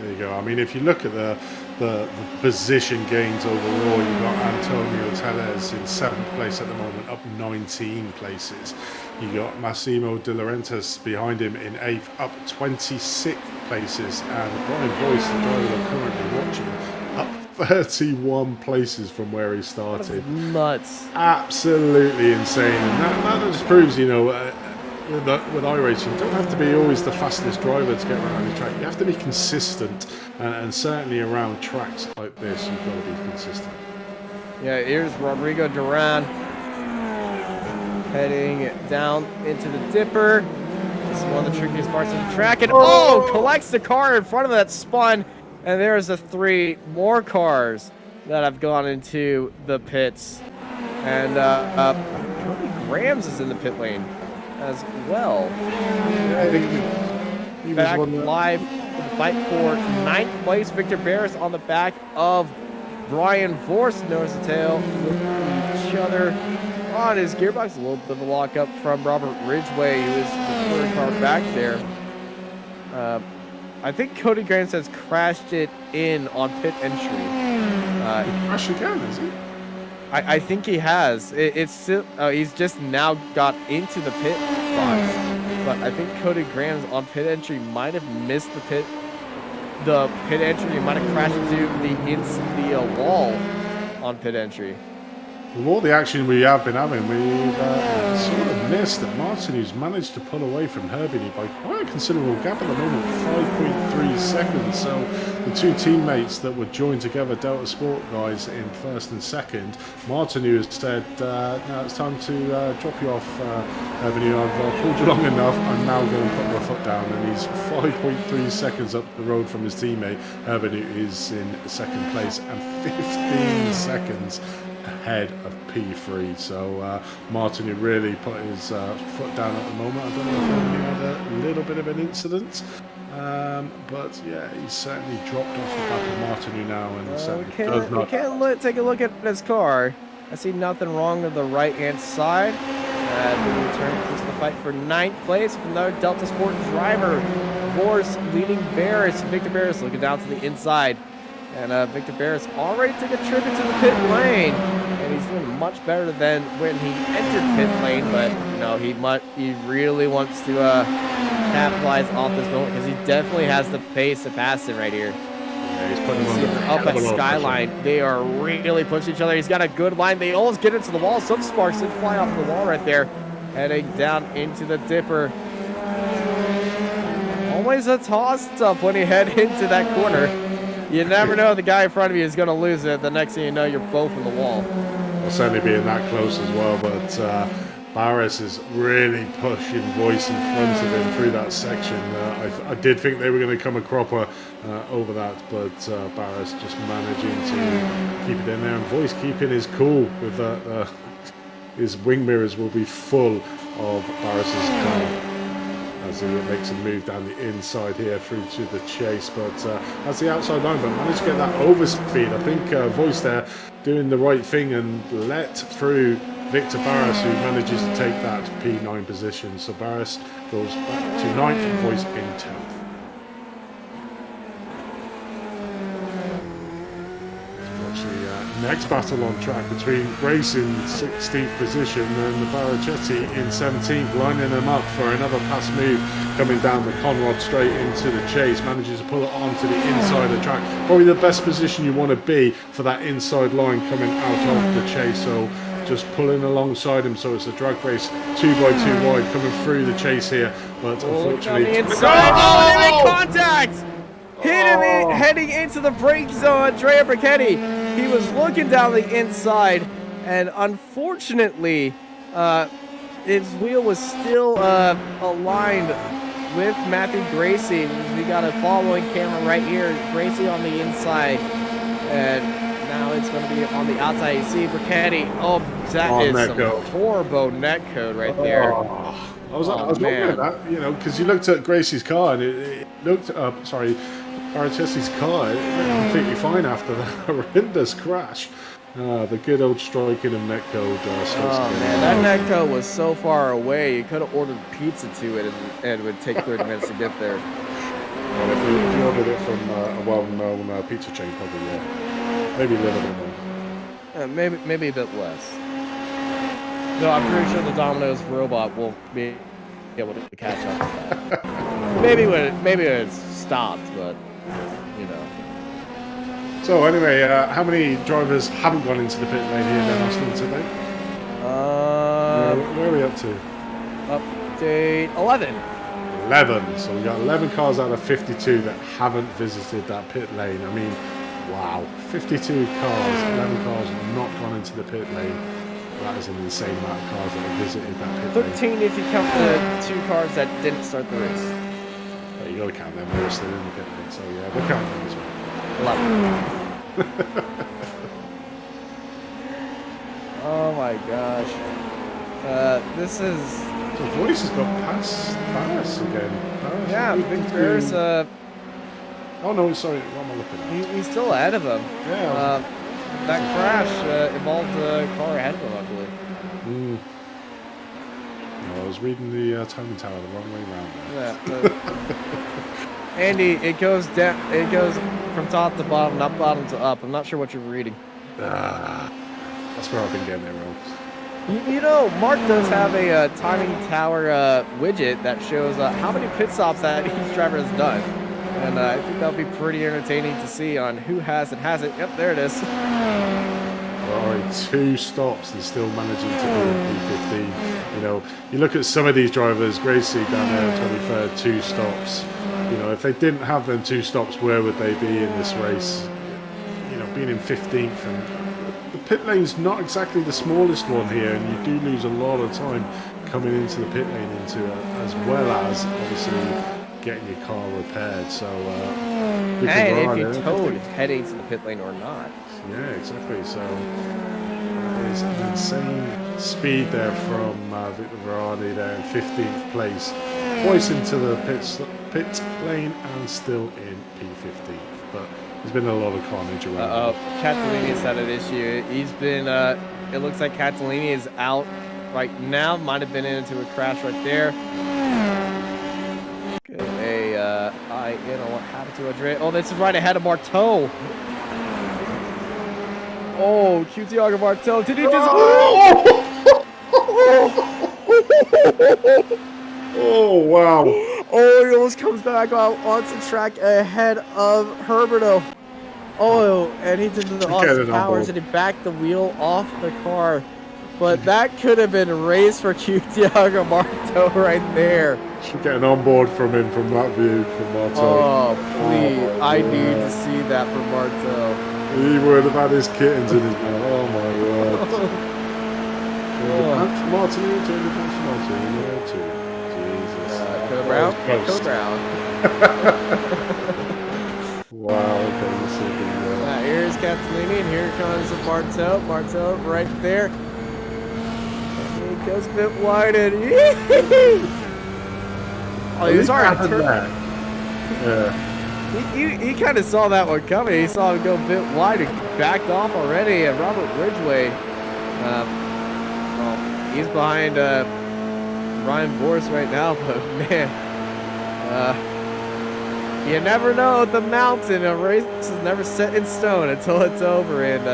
There you go. I mean, if you look at the the position gains overall. You've got Antonio Tellez in 7th place at the moment, up 19 places. You got Massimo De Laurentiis behind him in 8th, up 26 places, and Brian Boyce, the driver we're currently watching, up 31 places from where he started. Nuts. Absolutely insane. And that just proves, you know, with iRacing, you don't have to be always the fastest driver to get around the track. You have to be consistent, and certainly around tracks like this, you've got to be consistent. Yeah, here's Rodrigo Duran heading down into the dipper. This is one of the trickiest parts of the track, and collects the car in front of that spun. And there's the 3 more cars that have gone into the pits. And Cody Grams is in the pit lane as well. Yeah, I think he back was live for the fight for 9th place. Victor Barris on the back of Brian Vorst, nose to tail with each other on his gearbox. A little bit of a lockup from Robert Ridgway, who is the 3rd car back there. I think Cody Grants has crashed it in on pit entry. crashed again, is he? I think he has. It's still he's just now got into the pit box, but I think Cody Grams on pit entry might have missed the pit entry. He might have crashed into the wall on pit entry. With all the action we have been having, we've sort of missed that Martin, who's managed to pull away from Herbini by quite a considerable gap at the moment, 5.3 seconds. So the 2 teammates that were joined together, Delta Sport guys, in 1st and 2nd. Martin, who has said, now it's time to drop you off, Herbini. I've pulled you long enough. I'm now going to put my foot down. And he's 5.3 seconds up the road from his teammate. Herbini is in 2nd place and 15 seconds ahead of P3. So Martin, who really put his foot down at the moment. I don't know if he had a little bit of an incident, but yeah, he's certainly dropped off the back of Martin, who now and certainly we can't take a look at his car. I see nothing wrong with the right-hand side. We return to the fight for 9th place with another Delta Sport driver. Vorst leading Barris. Victor Barris looking down to the inside. And Victor Barris already took a trip into the pit lane, and he's doing much better than when he entered pit lane. But you know, he really wants to capitalize off this moment because he definitely has the pace to pass it right here. Yeah, he's putting up at Skyline. They are really pushing each other. He's got a good line. They almost get into the wall. Some sparks did fly off the wall right there, heading down into the dipper. Always a toss-up when you head into that corner. You never know the guy in front of you is going to lose it. The next thing you know, you're both in the wall. Well, certainly being that close as well, but Barris is really pushing Voice in front of him through that section. I did think they were going to come a cropper over that, but Barris just managing to keep it in there, and Voice keeping his cool with that. His wing mirrors will be full of Barris's car as he makes a move down the inside here through to the chase, but that's the outside line, but managed to get that overspeed. I think Voice there doing the right thing and let through Victor Barris, who manages to take that P9 position. So Barris goes back to 9th and Voice in 10th. Next battle on track between Grace in 16th position and the Barracetti in 17th, lining them up for another pass move coming down the Conrod straight into the chase. Manages to pull it onto the inside of the track. Probably the best position you want to be for that inside line coming out of the chase. So just pulling alongside him, so it's a drag race 2x2 wide coming through the chase here, but unfortunately the inside. They make contact. Hit him heading into the brake zone. Andrea Brichetti. He was looking down the inside, and unfortunately, his wheel was still aligned with Matthew Gracie. We got a following camera right here. Gracie on the inside, and now it's going to be on the outside. You see Brichetti. Oh, that is some horrible net code right there. I was looking at that, you know, because you looked at Gracie's car and it looked up. Sorry. Artesi's car went completely fine after that horrendous crash. The good old striking of netcode. Man, that netcode was so far away. You could have ordered pizza to it, and it would take 30 minutes to get there. Well, if you ordered it from a well-known pizza chain, probably, yeah. Maybe a little bit more. Maybe a bit less. No, I'm pretty sure the Domino's robot will be able to catch up to that. maybe when it's stopped, but you know. So anyway, how many drivers haven't gone into the pit lane here then, Austin, today? Where are we up to? Update 11. 11. So we got 11 cars out of 52 that haven't visited that pit lane. I mean, wow, 52 cars, 11 cars have not gone into the pit lane. That is an insane amount of cars that have visited that pit lane. 13 if you count the 2 cars that didn't start the race. Yeah, you got to count them. They're still in the pit lane, so yeah, we'll count them as well. 11. Oh my gosh. This is... So Voice has got past Paris again. Paris, yeah, there's oh no, sorry, what am I looking at? He's still ahead of him. Yeah. That crash involved a car ahead of him, I believe. No, I was reading the timing tower the wrong way around there. Yeah. Andy, it goes down. It goes from top to bottom, not bottom to up. I'm not sure what you're reading. That's where I've been getting it wrong. You know, Mark does have a timing tower widget that shows how many pit stops that each driver has done. And I think that'll be pretty entertaining to see on who has and hasn't. Yep, there it is. Alright, 2 stops and still managing to do P15. You know, you look at some of these drivers, Gracie down there, 23rd, 2 stops. You know, if they didn't have them 2 stops, where would they be in this race? You know, being in 15th, and the pit lane's not exactly the smallest one here, and you do lose a lot of time coming into the pit lane as well as obviously getting your car repaired. So and if you're told heading to the pit lane or not. Yeah, exactly. So there's an insane speed there from Victor Verani there in 15th place, twice into the pit lane and still in P15. But there's been a lot of carnage around. Catalini's had an issue. He's been it looks like Catalini is out right now. Might have been into a crash right there. You know what happened to Andre? Oh, this is right ahead of Marteau. Oh, QTR Marteau. Did he just? Oh wow! Oh, he almost comes back out onto track ahead of Herberto. Oh, and he did the Austin Powers and he backed the wheel off the car. But that could have been a race for QTR Marteau right there. Should get an onboard from him from that view from Marteau. Oh, please. I need to see that from Marteau. He would have had his kittens in his mouth. Oh my god. Martin, turn the pants Martin too. Jesus. Go Brown? Go Brown. Wow, okay, let's see. Here's Catalini, and here comes Marteau. Marteau right there. And he goes a bit wide, and oh, he was already turned. Yeah. He kind of saw that one coming. He saw him go a bit wide and backed off already. And Robert Ridgway, well, he's behind Ryan Vorse right now. But man, you never know the mountain. A race is never set in stone until it's over, and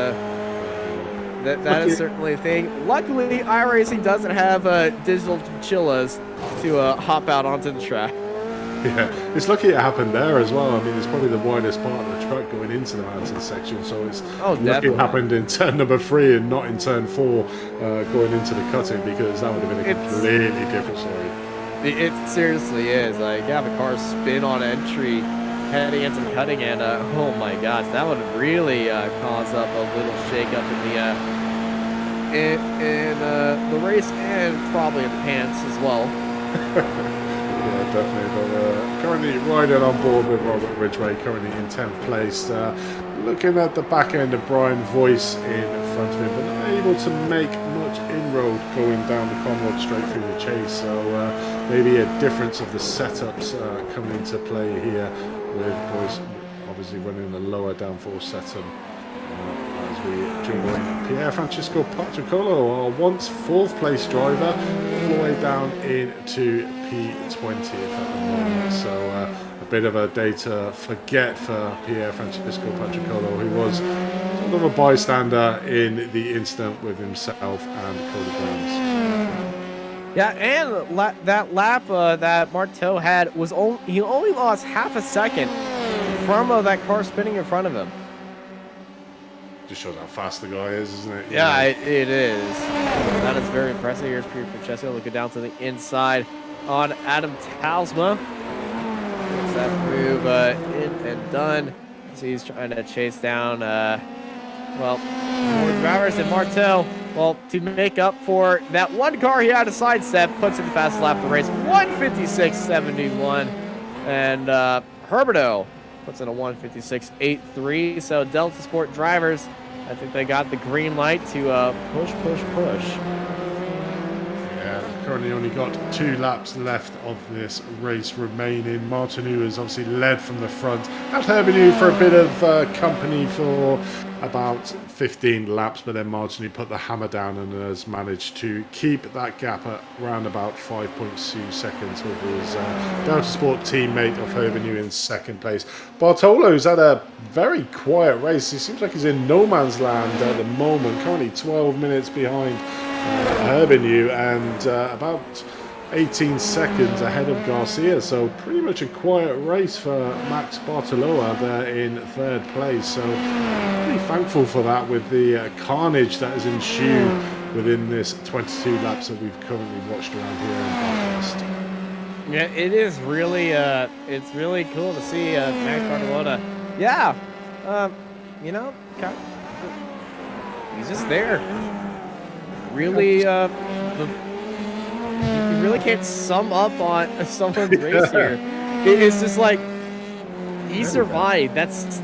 that is certainly a thing. Luckily, iRacing doesn't have digital chinchillas to hop out onto the track. Yeah, it's lucky it happened there as well. I mean, it's probably the widest part of the track going into the mountain section, so it's lucky it happened in turn number 3 and not in turn 4 going into the cutting, because that would have been a completely different story. It seriously is. Like, have a car spin on entry heading into the cutting, and oh my gosh, that would really cause up a little shake-up in the race, and probably in the pants as well. Yeah, definitely. But currently riding on board with Robert Ridgway, currently in 10th place. Looking at the back end of Brian Voice in front of him, but not able to make much inroad going down the Conrod straight through the chase. So maybe a difference of the setups coming into play here, with Voice obviously running a lower downforce setup. As we join Pier Francesco Patricolo, our once 4th place driver, all the way down into P20 at the moment. So a bit of a day to forget for Pierre Francesco Patricolo, who was sort of a bystander in the incident with himself and Cody Burns. Yeah, and that lap that Martel had was he only lost half a second from that car spinning in front of him. Just shows how fast the guy is, isn't it? Yeah, it is. That is very impressive. Here's Pierre Francesco looking down to the inside on Adam Talsma. Gets that move in and done. So he's trying to chase down, well, Bathurst and Martel. Well, to make up for that one car he had to sidestep, puts in the fastest lap of the race, 156.71. And Herberto puts in a 156.83. So Delta Sport drivers, I think they got the green light to push. Yeah, currently only got 2 laps left of this race remaining. Martineau has obviously led from the front. Had Herberto for a bit of company for about 15 laps, but then Martineau put the hammer down and has managed to keep that gap at around about 5.2 seconds with his Delta Sport teammate of Herberto in second place. Bartolo's had a very quiet race. He seems like he's in no man's land at the moment, currently 12 minutes behind Herberto and about 18 seconds ahead of Garcia, so pretty much a quiet race for Max Bartoloa there in third place. So pretty thankful for that with the carnage that has ensued within this 22 laps that we've currently watched around here in Bathurst. Yeah, it is really, it's really cool to see Max Bartoloa. Yeah, you know, he's just there. Really, you really can't sum up on someone's race here. It's just like he survived. That's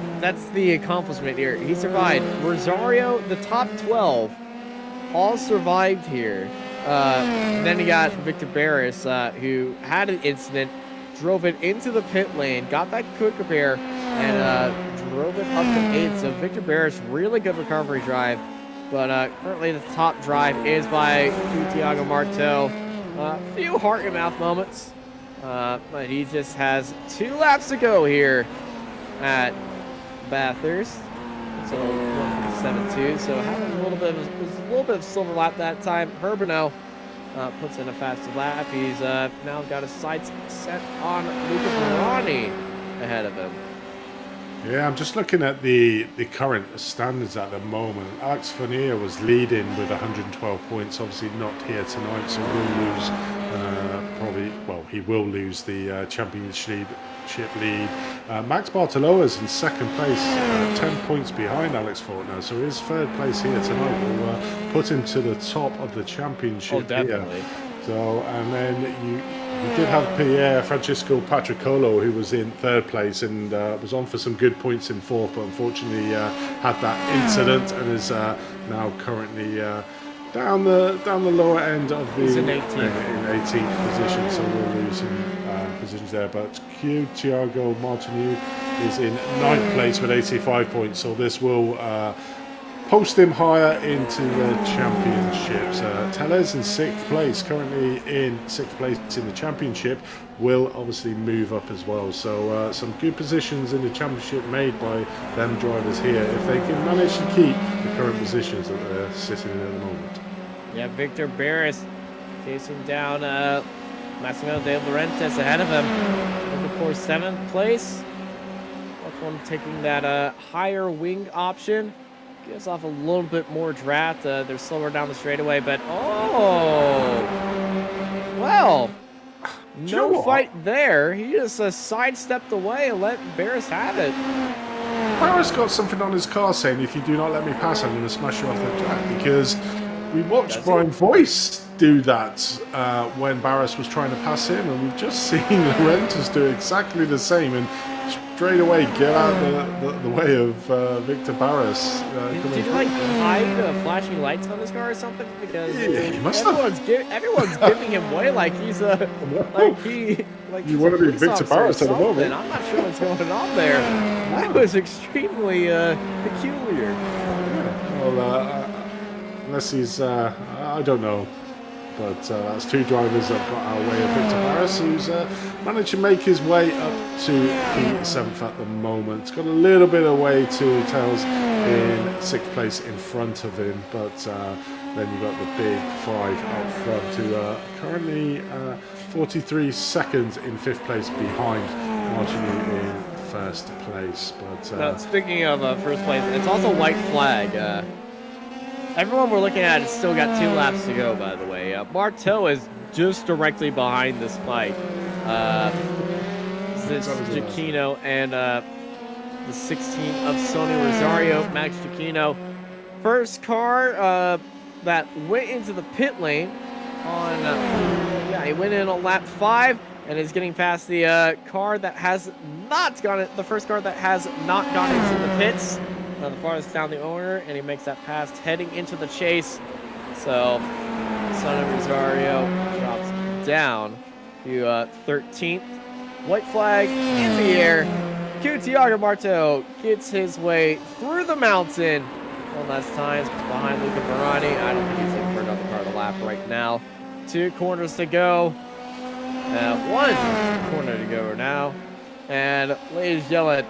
the accomplishment here. He survived. Rosario, the top 12, all survived here. Then you got Victor Barris, who had an incident, drove it into the pit lane, got that quick repair, and drove it up to 8th. So Victor Barris, really good recovery drive. But currently the top drive is by Thiago Martel. A few heart and mouth moments, but he just has 2 laps to go here at Bathurst. So 1:7.2. So having a little bit of silver lap that time. Herberto puts in a faster lap. He's now got his sights set on Luca Barani ahead of him. Yeah, I'm just looking at the current standards at the moment. Alex Fournier was leading with 112 points, obviously not here tonight, so we'll lose he will lose the championship lead. Max Bartoloa's in second place, 10 points behind Alex Fortner, so his third place here tonight will put him to the top of the championship. Oh, definitely. Here. So, and then you did have Pierre Francesco Patricolo, who was in third place and was on for some good points in fourth, but unfortunately had that incident and is now currently down the lower end of the 18th position. So we'll lose some positions there. But Thiago Martineau is in 9th place with 85 points. So this will post him higher into the championships. Tellez in 6th place, currently in 6th place in the championship, will obviously move up as well. So some good positions in the championship made by them drivers here, if they can manage to keep the current positions that they're sitting in at the moment. Yeah, Victor Barris chasing down Massimo De Laurentiis ahead of him. Looking for 7th place. One taking that higher wing option. Gives off a little bit more draft. They're slower down the straightaway, but well, no fight there. He just sidestepped away and let Barris have it. Barris got something on his car saying, "If you do not let me pass, I'm going to smash you off the track." Because we watched Brian Voice do that when Barris was trying to pass him, and we've just seen Laurentiis do exactly the same and straight away get out the way of Victor Barris. Did you like hide flashing lights on his car or something? Because he must everyone's giving him way like he's you want to be Victor Barris at the moment. I'm not sure what's going on there. That was extremely peculiar. Yeah. Well, unless he's I don't know. But that's 2 drivers that got our way of Victor Barris, who's managed to make his way up to P7th at the moment. Got a little bit of way to Tails in 6th place in front of him, but then you've got the big 5 out front, who are currently 43 seconds in 5th place behind Martinu in 1st place. But now, speaking of 1st place, it's also white flag. Everyone we're looking at has still got 2 laps to go, by the way. Marteau is just directly behind this fight. This is Giacchino and the 16 of Sony Rosario, Max Giacchino. First car that went into the pit lane on, he went in on lap 5 and is getting past the car that has not gone, the first car that has not gone into the pits. The farthest down the owner, and he makes that pass heading into the chase. So, Sony Rosario drops down to 13th. White flag in the air. Thiago Marteau gets his way through the mountain. One last time behind Luca Barani. I don't think he's in for another part of the lap right now. 2 corners to go. 1 corner to go now. And ladies and gentlemen,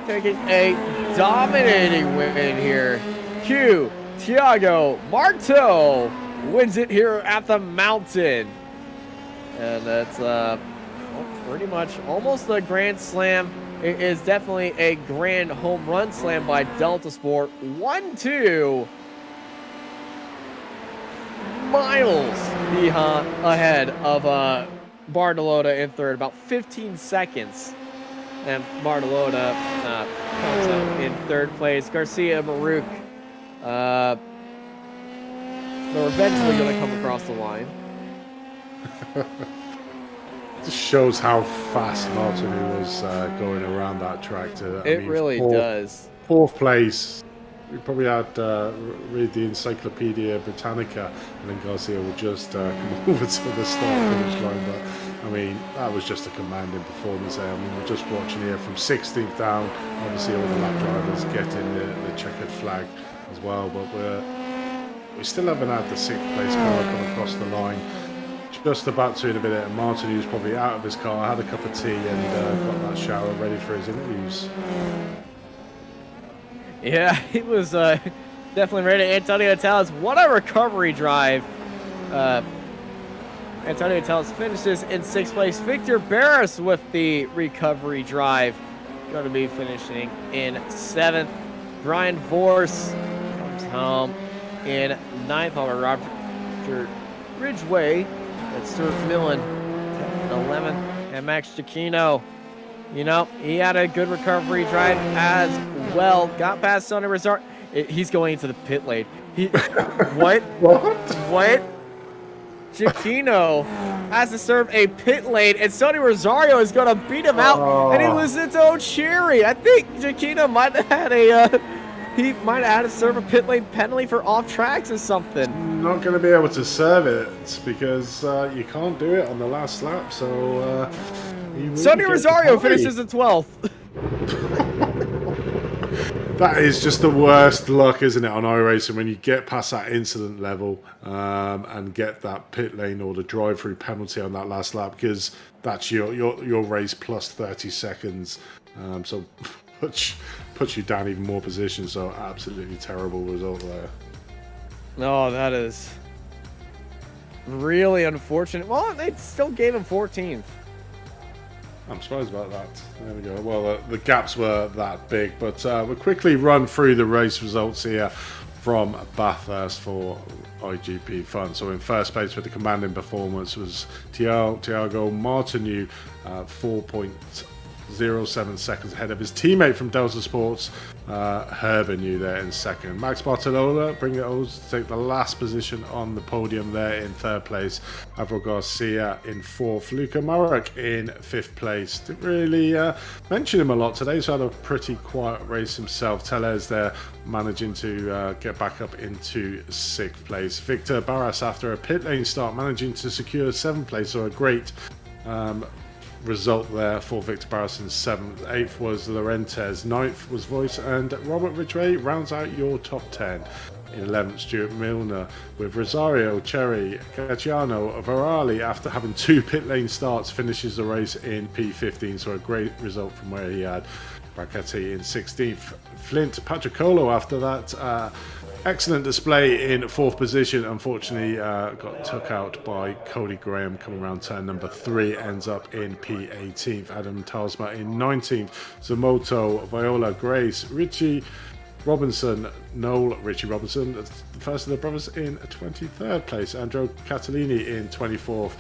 taking a dominating win here. Thiago Marteau wins it here at the mountain. And that's pretty much almost a grand slam. It is definitely a grand home run slam by Delta Sport. 1-2 miles ahead of Bartolota in 3rd, about 15 seconds. And Bartolota comes out in 3rd place. Garcia Maruk, they're eventually going to come across the line. Just shows how fast Martin was going around that track. It really does. 4th place. We probably had read the Encyclopedia Britannica, and then Garcia will just come over to the start-finish line. But I mean, that was just a commanding performance there. I mean, we're just watching here from 16th down. Obviously, all the lap drivers getting the checkered flag as well. But we still haven't had the 6th place car come across the line. Just about to in a minute, and Martin, who's probably out of his car, had a cup of tea and got that shower ready for his interviews. Yeah, he was definitely ready. Antonio Tellez, what a recovery drive. Antonio Tellez finishes in 6th place. Victor Barris with the recovery drive, going to be finishing in 7th. Brian Vorse comes home in 9th. Roger Ridgway and Stuart Millen 11th. And Max Giacchino, you know, he had a good recovery drive as well. Got past Sony Rosario. He's going into the pit lane. What? Giacchino has to serve a pit lane, and Sony Rosario is going to beat him out, and he loses to O'Cheery. I think Giacchino might have had to serve a pit lane penalty for off tracks or something. Not going to be able to serve it because you can't do it on the last lap. So Sony Rosario finishes in 12th. That is just the worst luck, isn't it, on iRacing, when you get past that incident level and get that pit lane or the drive-through penalty on that last lap, because that's your race plus 30 seconds. So puts you down even more positions. So absolutely terrible result there. No, that is really unfortunate. Well, they still gave him 14th. I'm surprised about that. There we go. Well, the gaps were that big, but we'll quickly run through the race results here from Bathurst for iGPFun. So in first place with the commanding performance was Thiago Martinu, 4.07 seconds ahead of his teammate from Delta Sports, Herbenew there in second. Max Bartolola bringing it over to take the last position on the podium there in third place. Avril Garcia in fourth. Luca Marek in fifth place. Didn't really mention him a lot today, so had a pretty quiet race himself. Tellez there managing to get back up into sixth place. Victor Barras, after a pit lane start, managing to secure seventh place, so a great result there for Victor Barras in 7th. 8th was Laurentez, 9th was Voice, and Robert Ridgway rounds out your top 10. In 11th, Stuart Milner, with Rosario, Cherry, Cacciano, Varali, after having 2 pit lane starts, finishes the race in P15, so a great result from where he had Brachetti in 16th. Flint Patricolo, after that excellent display in 4th position, unfortunately got took out by Cody Graham coming around turn number 3, ends up in P18th. Adam Talsma in 19th. Zamoto, Viola, Grace, Richie Robinson, Richie Robinson, the first of the brothers, in 23rd place. Andrew Catalini in 24th.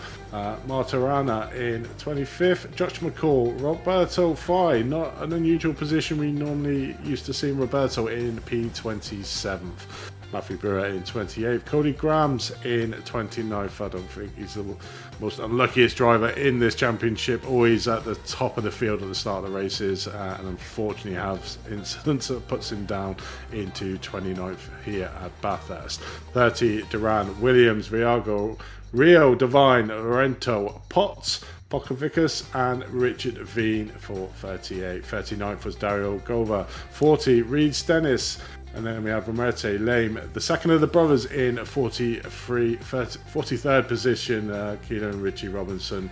Martirana in 25th. Josh McCall, Roberto Fai, not an unusual position. We normally used to see Roberto in P27th. Matthew Brewer in 28th. Cody Grams in 29th. I don't think he's the most unluckiest driver in this championship. Always at the top of the field at the start of the races, and unfortunately has incidents that puts him down into 29th here at Bathurst. 30, Duran, Williams, Viago, Rio, Divine, Lorento, Potts, Pokovicus and Richard Veen for 38. 39th was Dario Gova. 40, Reed Dennis. And then we have Romerte Lame, the second of the brothers, in 43rd position. Keelan and Richie Robinson,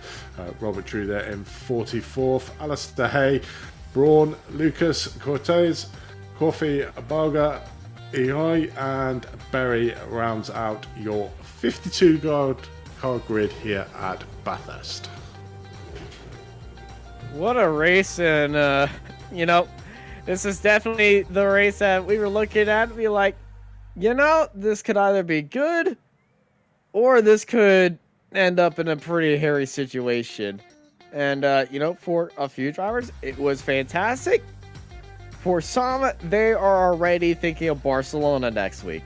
Robert Drew there in 44th. Alistair Hay, Braun, Lucas Cortez, Kofi Abaga, Ihoi, and Berry rounds out your 52 car grid here at Bathurst. What a race, and this is definitely the race that we were looking at and be like, this could either be good or this could end up in a pretty hairy situation. And, for a few drivers, it was fantastic. For some, they are already thinking of Barcelona next week.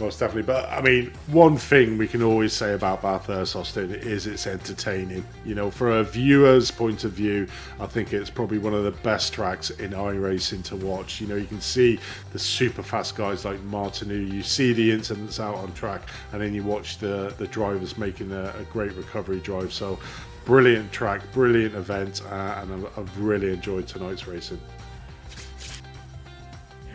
Most definitely. But, I mean, one thing we can always say about Bathurst, Austin, is it's entertaining. For a viewer's point of view, I think it's probably one of the best tracks in iRacing to watch. You can see the super fast guys like Martinu, you see the incidents out on track, and then you watch the drivers making a great recovery drive. So, brilliant track, brilliant event, and I've really enjoyed tonight's racing.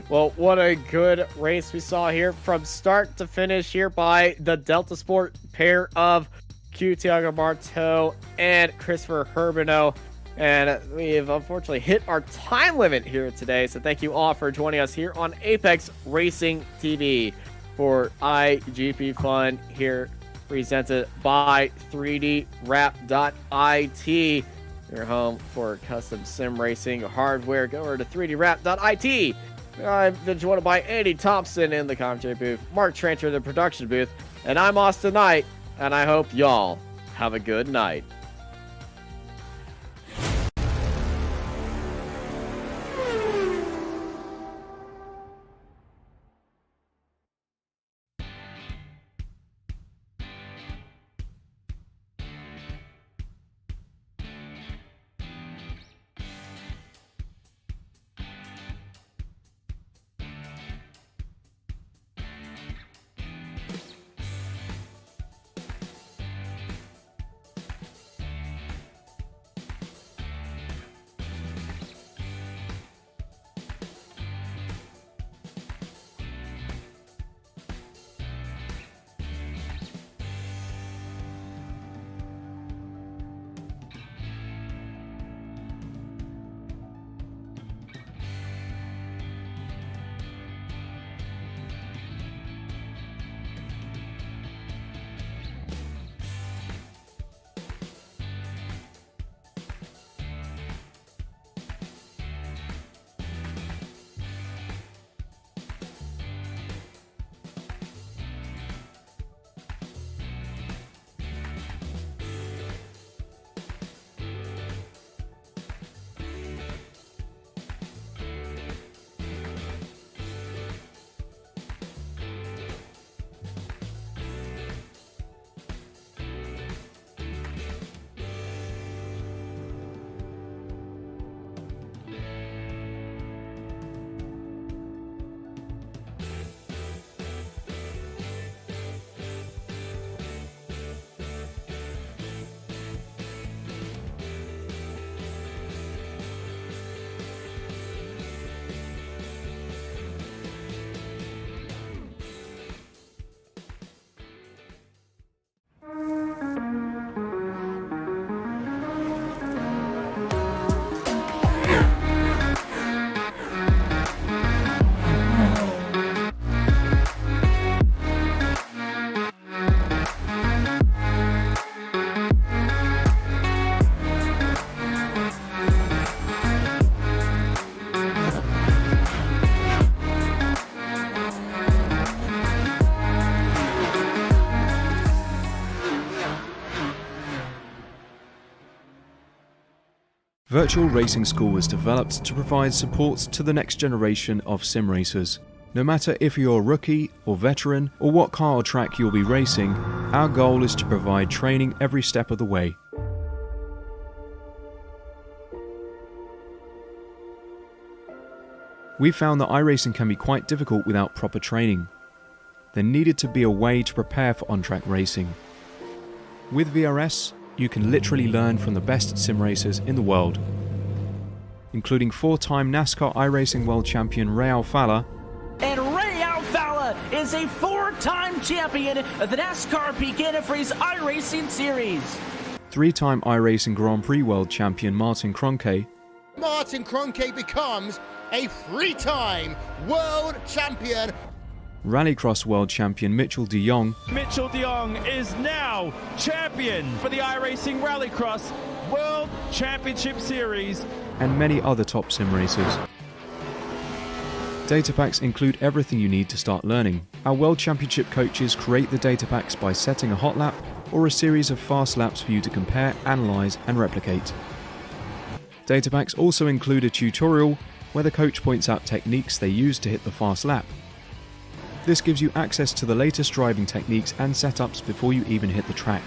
Well, what a good race we saw here from start to finish here by the Delta Sport pair of Q Tiago Marteau and Christopher Herbino. And we've unfortunately hit our time limit here today. So thank you all for joining us here on Apex Racing TV for iGP Fun here, presented by 3DWrap.it. Your home for custom sim racing hardware. Go over to 3DWrap.it. I've been joined by Andy Thompson in the commentary booth, Mark Tranter in the production booth, and I'm Austin Knight, and I hope y'all have a good night. Virtual Racing School was developed to provide support to the next generation of sim racers. No matter if you're a rookie or veteran or what car or track you'll be racing, our goal is to provide training every step of the way. We found that iRacing can be quite difficult without proper training. There needed to be a way to prepare for on-track racing. With VRS, you can literally learn from the best sim racers in the world, including 4-time NASCAR iRacing World Champion Ray Alfala, And Ray Alfala is a 4-time champion of the NASCAR Peak Antifreeze iRacing Series. 3-time iRacing Grand Prix World Champion Martin Kroenke, Martin Kroenke becomes a 3-time world champion. Rallycross World Champion Mitchell de Jong, Mitchell de Jong is now champion for the iRacing Rallycross World Championship Series. and many other top sim racers. Data packs include everything you need to start learning. Our World Championship coaches create the data packs by setting a hot lap or a series of fast laps for you to compare, analyze, and replicate. Data packs also include a tutorial where the coach points out techniques they use to hit the fast lap. This gives you access to the latest driving techniques and setups before you even hit the track.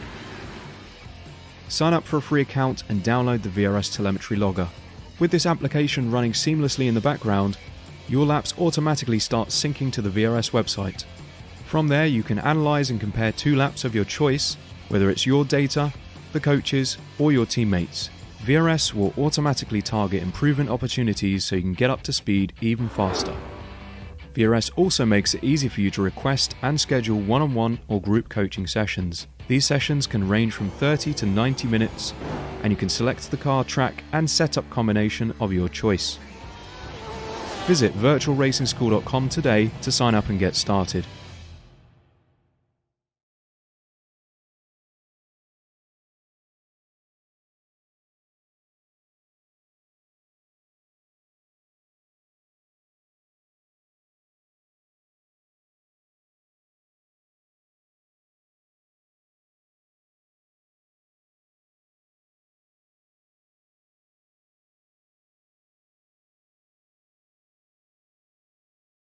Sign up for a free account and download the VRS telemetry logger. With this application running seamlessly in the background, your laps automatically start syncing to the VRS website. From there, you can analyze and compare 2 laps of your choice, whether it's your data, the coaches, or your teammates. VRS will automatically target improvement opportunities so you can get up to speed even faster. VRS also makes it easy for you to request and schedule one-on-one or group coaching sessions. These sessions can range from 30 to 90 minutes, and you can select the car, track, and setup combination of your choice. Visit virtualracingschool.com today to sign up and get started.